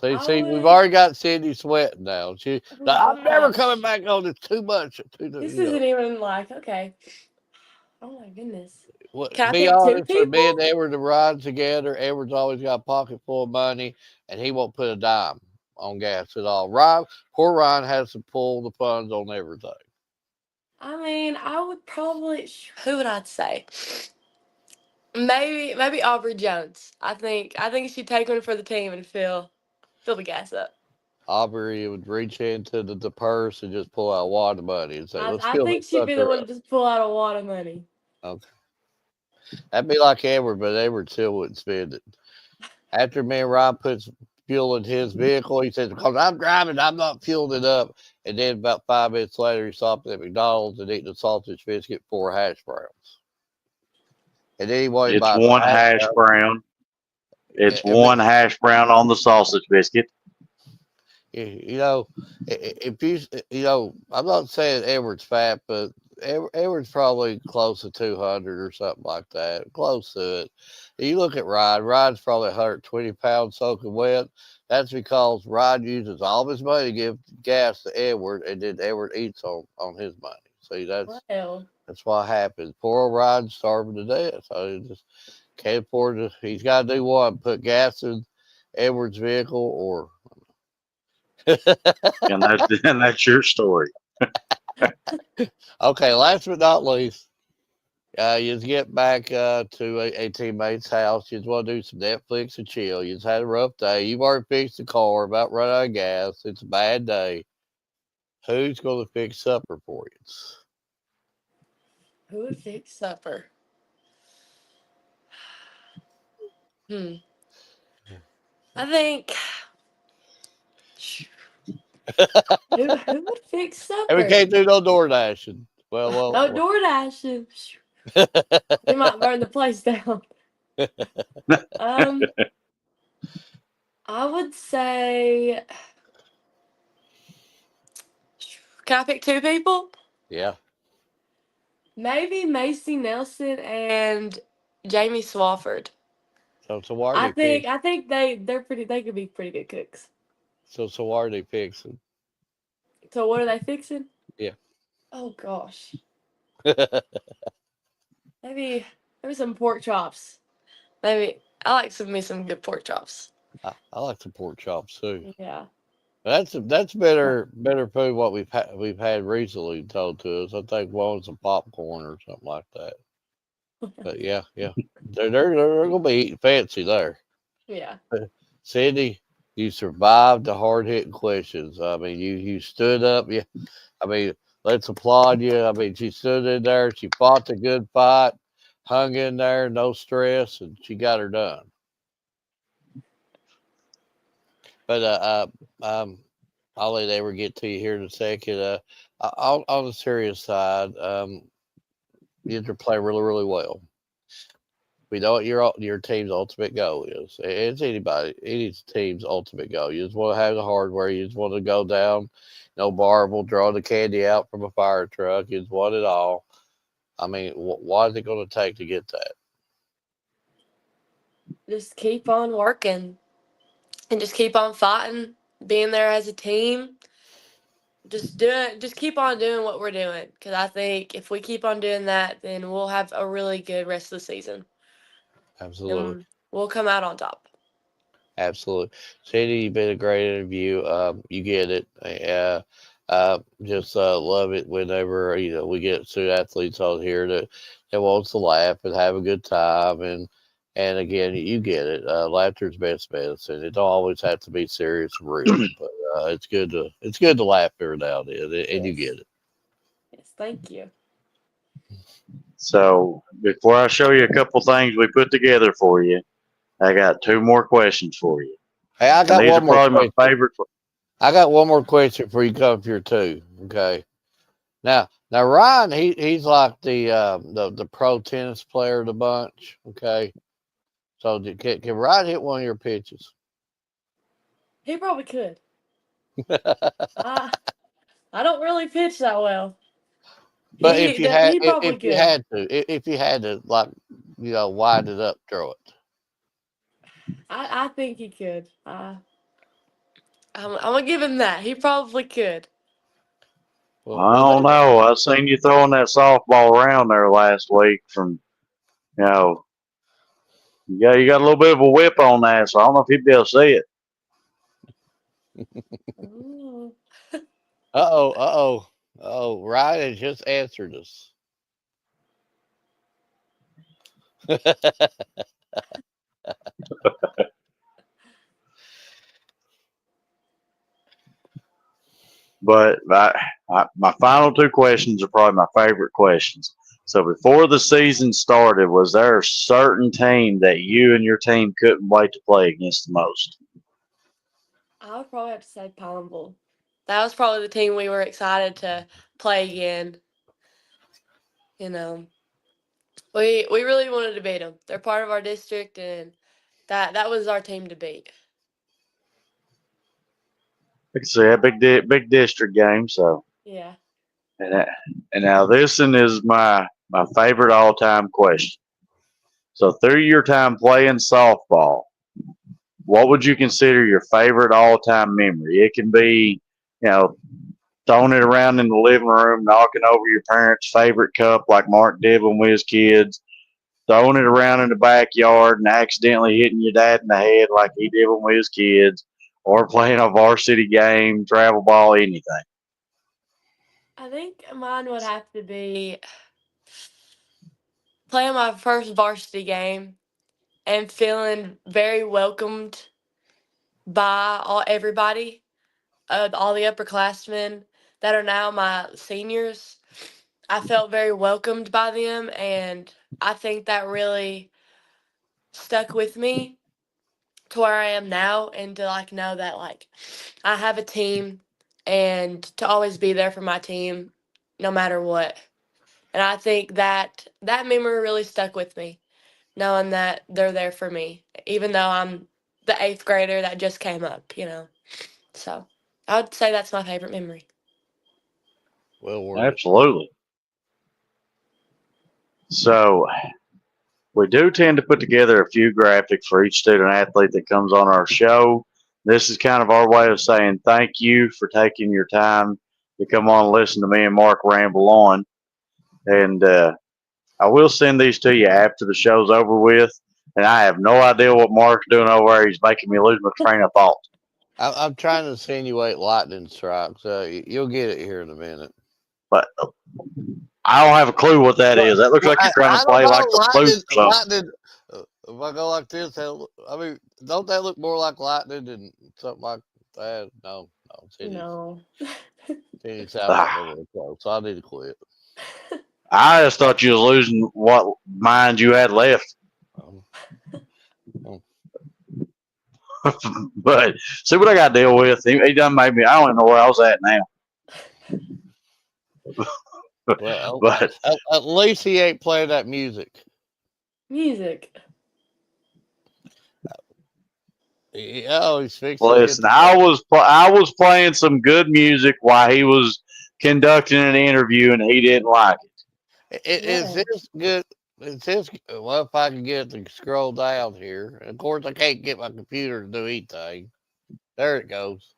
See, I see, we've would. already got Cindy sweating now. Oh I'm never coming gosh. back on this too much. This isn't even like okay. Oh my goodness. Can I Be pick two honest, when people? me and Edward are riding together, Edward's always got a pocket full of money, and he won't put a dime on gas at all. Poor Ryan has to pull the funds on everything. I mean, I would probably. Who would I say? Maybe Aubrey Jones. I think she'd take one for the team and fill the gas up. Aubrey would reach into the purse and just pull out a wad of money and say, I "Let's I fill think this she'd be the sucker one to up." just pull out a wad of money. Okay, that'd be like Edward, but Edward still wouldn't spend it. After me and Ryan puts fuel in his vehicle, he says, "Because I'm driving, I'm not fueling it up." And then about 5 minutes later, he stopped at McDonald's and eating a sausage biscuit, 4 hash browns, and then he wanted to it's buy some one hash hash browns. brown. It's I mean, one hash brown on the sausage biscuit. you know, if I'm not saying Edward's fat, but Edward's probably close to 200 or something like that, close to it. You look at Ryan. Ryan's probably 120 pounds soaking wet. That's because Ryan uses all of his money to give gas to Edward, and then Edward eats on his money. See, Well, that's what happens. Poor old Ryan's starving to death. So he just can't afford to. He's got to do one: put gas in Edward's vehicle, or And that's your story. okay, last but not least, you get back to a teammate's house. You just want to do some Netflix and chill. You just had a rough day. You've already fixed the car, about run out of gas. It's a bad day. Who's going to fix supper for you? who would fix supper? Hmm. I think. Who would fix And we supper? can't do no door dashing. No door dashing. We might burn the place down. Um, I would say, can I pick two people? yeah. Maybe Macy Nelson and Jamie Swafford. So why are they fixing? I think they could be pretty good cooks. So why are they fixing? So what are they fixing? Yeah. Oh gosh. Maybe some pork chops. Maybe I like some good pork chops. I like the pork chops too. Yeah. That's better food what we've had recently told to us. I think one was some popcorn or something like that. But yeah, yeah, they're gonna be eating fancy there. Yeah. Cindy, you survived the hard hitting questions. I mean, you stood up. Yeah, I mean, let's applaud you. I mean, she stood in there. She fought the good fight, hung in there, no stress, and she got her done. But I'll let Ever get to you here in a second. On the serious side, you have to play really, really well. We know what your team's ultimate goal is. It's any team's ultimate goal. You just want to have the hardware. You just want to go down, no marble, draw the candy out from a fire truck. You just want it all. I mean, what is it going to take to get that? Just keep on working and just keep on fighting, being there as a team. Just keep on doing what we're doing. Because I think if we keep on doing that, then we'll have a really good rest of the season. Absolutely. And we'll come out on top. Absolutely. Sandy, you've been a great interview. You get it. Just love it whenever we get student athletes on here that wants to laugh and have a good time, and again, you get it. Laughter's best medicine. It don't always have to be serious and real, but it's good to laugh every now and then, and you Yes. get it. Yes. Thank you. So before I show you a couple things we put together for you, I got two more questions for you. Hey, I And got these are one more probably my question. favorite. I got one more question before you come up here too. Okay. Now Ryan, he's like the pro tennis player of the bunch. Okay, so can Ryan hit one of your pitches? He probably could. I I don't really pitch that well. But if you had He probably could. if you had to like wind it up, throw it. I think he could. I'm gonna give him that. He probably could. Well, I well, don't that know. I seen you throwing that softball around there last week. From you know, you got a little bit of a whip on that, so I don't know if you'd be able to see it. Ooh. Ryan has just answered us. But my final two questions are probably my favorite questions. So before the season started, was there a certain team that you and your team couldn't wait to play against the most? I would probably have to say Pineville. That was probably the team we were excited to play again. You know, we really wanted to beat them. They're part of our district, and that was our team to beat. I can see a big district game. So Yeah. and that, and now this one is my favorite all time question. So through your time playing softball, what would you consider your favorite all time memory? It can be, you know, throwing it around in the living room, knocking over your parents' favorite cup like Mark did when we was kids, throwing it around in the backyard and accidentally hitting your dad in the head like he did when we was kids, or playing a varsity game, travel ball, anything. I think mine would have to be playing my first varsity game and feeling very welcomed by everybody, all the upperclassmen that are now my seniors. I felt very welcomed by them, and I think that really stuck with me to where I am now, and to like know that like I have a team, and to always be there for my team no matter what. And I think that memory really stuck with me, knowing that they're there for me, even though I'm the eighth grader that just came up. So I would say that's my favorite memory. Well worth it. Absolutely. So we do tend to put together a few graphics for each student athlete that comes on our show. This is kind of our way of saying thank you for taking your time to come on and listen to me and Mark ramble on. And I will send these to you after the show's over with. And I have no idea what Mark's doing over there. He's making me lose my train of thought. I'm trying to insinuate lightning strikes. You'll get it here in a minute. But I don't have a clue what that is. That looks like you're trying I to don't play know. like the flute or something. Lightning. If I go like this, I mean, don't that look more like lightning than something like that? No. No. Titties sound like they're really close. So I need to quit. I just thought you was losing what mind you had left. Um, But see what I got to deal with. He done made me. I don't even know where I was at now. well, But at least he ain't playing that music. Music. Oh, he's fixing to hit listen, the I button. was playing some good music while he was conducting an interview, and he didn't like it. Is Yeah. this good? Is this well? If I can get it to scroll down here, of course I can't get my computer to do anything. There it goes.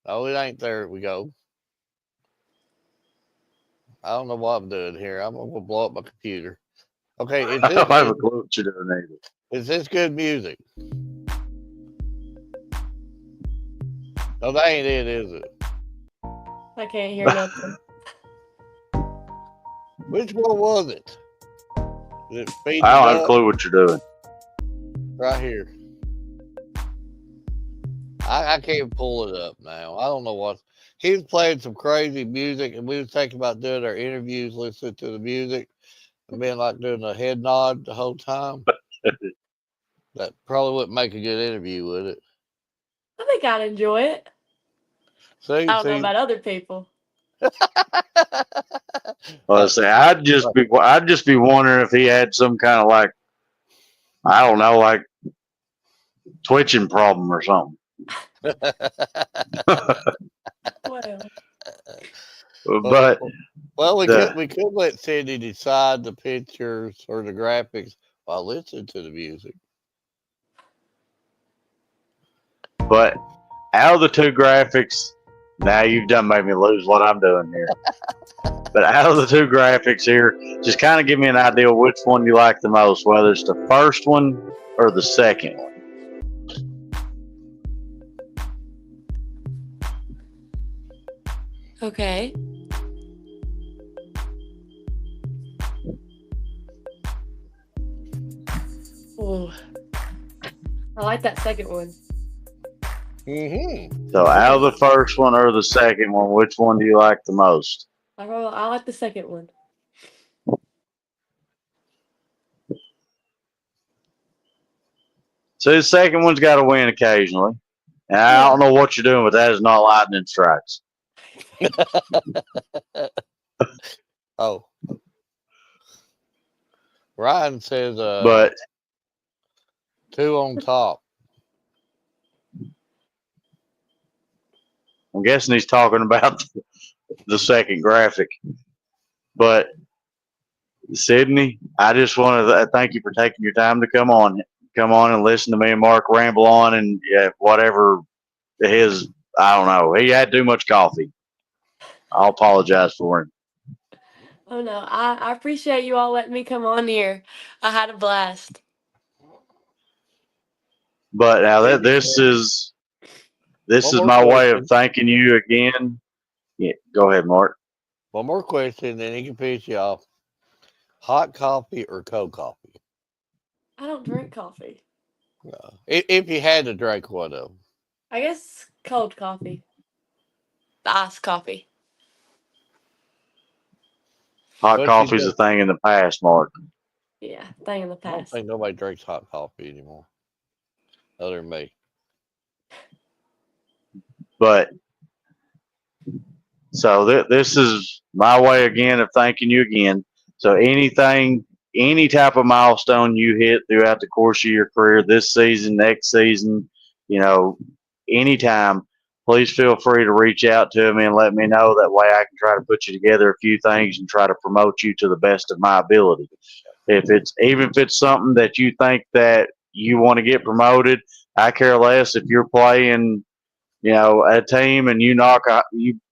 Oh, it ain't there. We go. I don't know what I'm doing here. I'm gonna blow up my computer. Okay, I don't have a clue what you're doing either. is this good music? No, that ain't it, is it? I can't hear nothing. Which one was it? Is it speeding I don't have a up? clue what you're doing. Right here. I can't pull it up now. I don't know what. He was playing some crazy music, and we was thinking about doing our interviews, listening to the music, and being like doing a head nod the whole time. That probably wouldn't make a good interview, would it? I think I'd enjoy it. See, I don't know about other people. Well, say I'd just be wondering if he had some kind of like I don't know, like twitching problem or something. Well, But well, we the could let Cindy decide the pictures or the graphics while listening to the music. but out of the two graphics, now you've done made me lose what I'm doing here. But out of the two graphics here, just kind of give me an idea of which one you like the most, whether it's the first one or the second one. okay. Oh, I like that second one. Mm-hmm. So out of the first one or the second one, which one do you like the most? I like the second one. So the second one's got to win occasionally. And I don't know what you're doing, but that is not lightning strikes. Oh, Ryan says But 2 on top. I'm guessing he's talking about the second graphic. But Sydney, I just want to thank you for taking your time to come on and listen to me and Mark ramble on and whatever his I don't know. He had too much coffee. I'll apologize for him. Oh no, I appreciate you all letting me come on here. I had a blast. But now this is One more my way of question. thanking you again. Yeah, go ahead, Mark. One more question, then he can piss you off. Hot coffee or cold coffee? I don't drink coffee. If you had to drink one of them. I guess cold coffee. The iced coffee. Hot What you coffee's do? a thing in the past, Mark. Yeah, thing in the I don't past. think nobody drinks hot coffee anymore. other than me. But so this is my way again of thanking you again. So anything, any type of milestone you hit throughout the course of your career, this season, next season, you know, anytime, please feel free to reach out to me and let me know. That way I can try to put you together a few things and try to promote you to the best of my ability. If it's even if it's something that you think that you want to get promoted, I care less if you're playing, you know, a team and you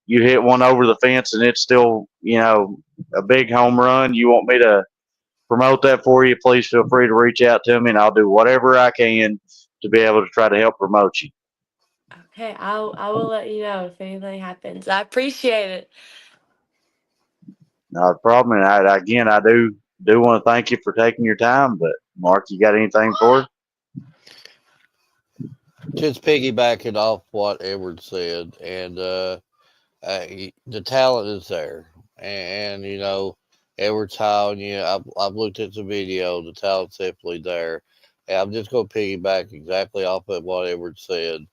hit one over the fence and it's still, you know, a big home run. You want me to promote that for you? Please feel free to reach out to me, and I'll do whatever I can to be able to try to help promote you. Okay, I will let you know if anything happens. I appreciate it. Not a problem. And I do want to thank you for taking your time. But Mark, you got anything for us? Just piggybacking off what Edward said, and the talent is there, and you know, Edward's how you know, I've looked at the video. The talent's definitely there. And I'm just gonna piggyback exactly off of what Edward said.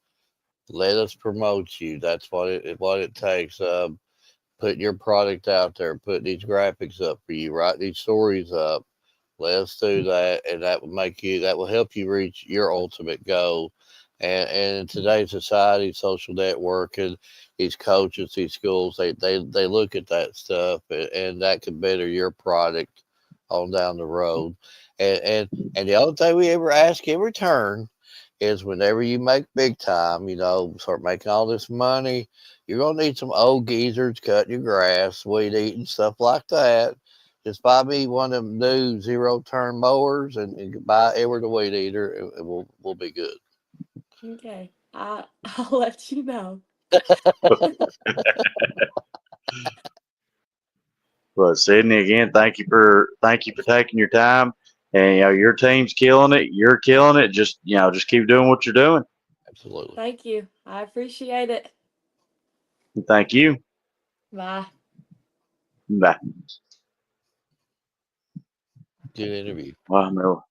Let us promote you. That's what it takes. Putting your product out there, putting these graphics up for you, write these stories up. Let us do that, and that will help you reach your ultimate goal. And in today's society, social networking, these coaches, these schools, they look at that stuff, and that can better your product on down the road. And the only thing we ever ask in return is whenever you make big time, you know, start making all this money, you're gonna need some old geezers cutting your grass, weed eating, stuff like that. Just buy me one of them new zero turn mowers and buy Edward the weed eater, and we'll be good. Okay, I'll let you know. But Sydney, again, thank you for taking your time. And you know, your team's killing it. You're killing it. Just keep doing what you're doing. Absolutely. Thank you. I appreciate it. Thank you. Bye. Bye. Good interview. Well, no,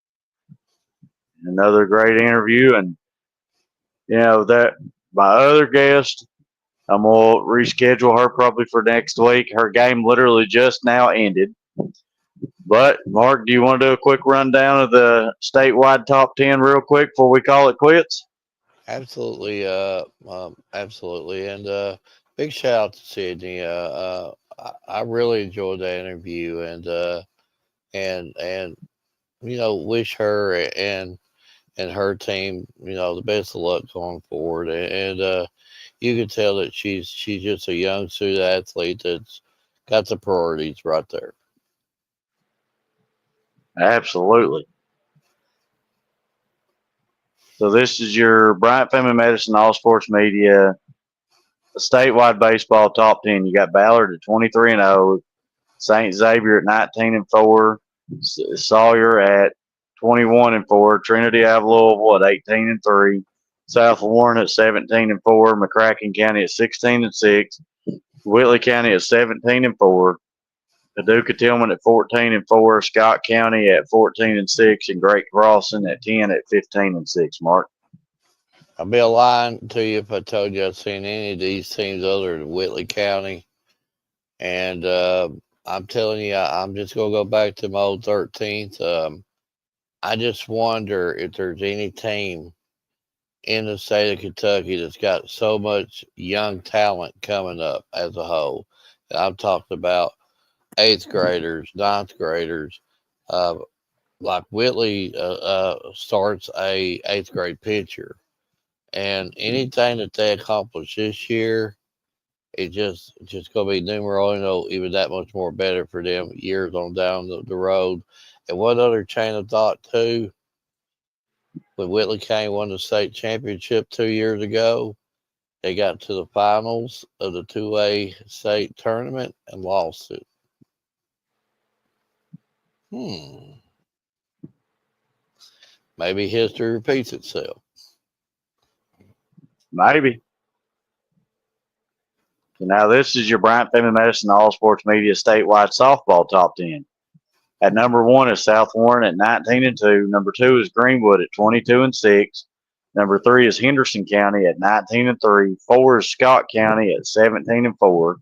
another great interview, and you know that my other guest, I'm gonna reschedule her probably for next week. Her game literally just now ended. But Mark, do you want to do a quick rundown of the statewide top 10 real quick before we call it quits? Absolutely. Absolutely. And big shout out to Sydney. I really enjoyed that interview, and you know, wish her and her team, you know, the best of luck going forward. And you can tell that she's just a young student athlete that's got the priorities right there. Absolutely. So this is your Bryant Family Medicine All Sports Media statewide baseball top 10. You got Ballard at 23-0, St. Xavier at 19-4, Sawyer at 21-4, Trinity out of Louisville at 18-3, South Warren at 17-4, McCracken County at 16-6, Whitley County at 17-4, Paducah Tillman at 14-4, Scott County at 14-6, and Great Crossing at 10 at 15-6. Mark. I'd be lying to you if I told you I'd seen any of these teams other than Whitley County. And I'm telling you, I'm just going to go back to my old 13th. I just wonder if there's any team in the state of Kentucky that's got so much young talent coming up as a whole. And I'm talking about eighth graders, ninth graders. Uh, like Whitley starts a eighth grade pitcher, and anything that they accomplish this year, it's just gonna be numero uno, even that much more better for them years on down the road. And one other chain of thought too, when Whitley County won the state championship 2 years ago, they got to the finals of the 2A state tournament and lost it. Hmm. Maybe history repeats itself. Maybe. So now this is your Bryant Family Medicine All Sports Media statewide softball top 10. At number 1 is South Warren at 19-2. Number 2 is Greenwood at 22-6. Number 3 is Henderson County at 19-3. 4 is Scott County at 17-4.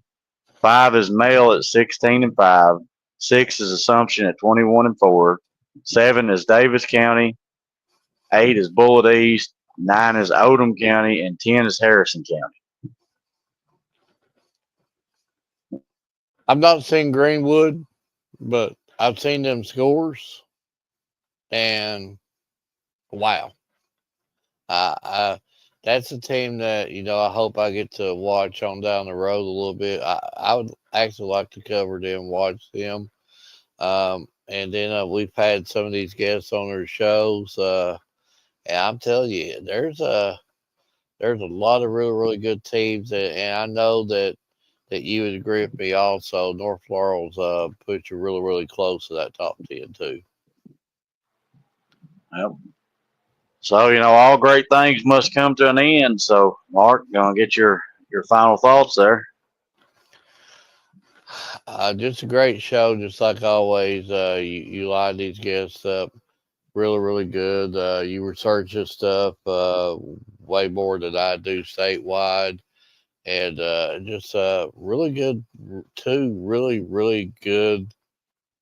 5 is Male at 16-5. 6 is Assumption at 21-4. 7 is Davis County. 8 is Bullitt East. 9 is Odom County, and 10 is Harrison County. I've not seen Greenwood, but I've seen them scores, and wow. That's a team that, I hope I get to watch on down the road a little bit. I would actually like to cover them, watch them. And then we've had some of these guests on their shows. And I'm telling you, there's a lot of really, really good teams. And I know that you would agree with me also. North Laurel's put you really, really close to that top 10 too. Yep. So, all great things must come to an end. So, Mark, going to get your final thoughts there. Just a great show, just like always. You line these guests up really, really good. You research this stuff way more than I do statewide. And just really good, two really, really good,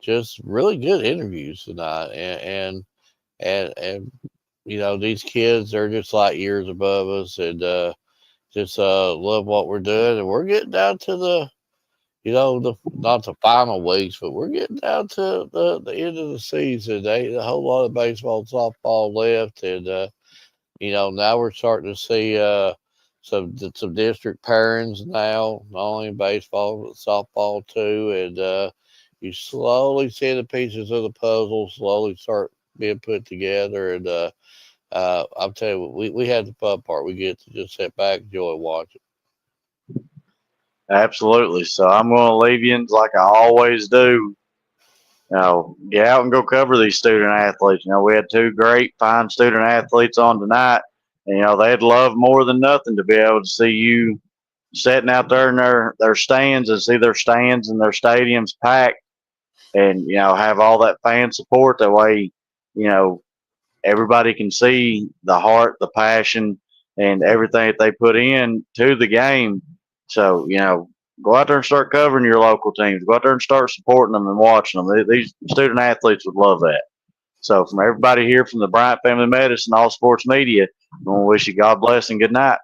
just really good interviews tonight. And these kids, they're just like years above us, and just love what we're doing. And we're getting down to the not the final weeks, but we're getting down to the end of the season. A whole lot of baseball and softball left, and now we're starting to see some district pairings now, not only in baseball but softball too, and you slowly see the pieces of the puzzle slowly start being put together, and I'm telling you, we had the fun part. We get to just sit back, enjoy, watch it. Absolutely. So I'm going to leave you like I always do. Get out and go cover these student athletes. We had 2 great, fine student athletes on tonight. And, they'd love more than nothing to be able to see you sitting out there in their stands and see their stands and their stadiums packed and, have all that fan support. That way, everybody can see the heart, the passion, and everything that they put in to the game. So, go out there and start covering your local teams. Go out there and start supporting them and watching them. These student athletes would love that. So, from everybody here from the Bryant Family Medicine, All Sports Media, I want to wish you God bless and good night.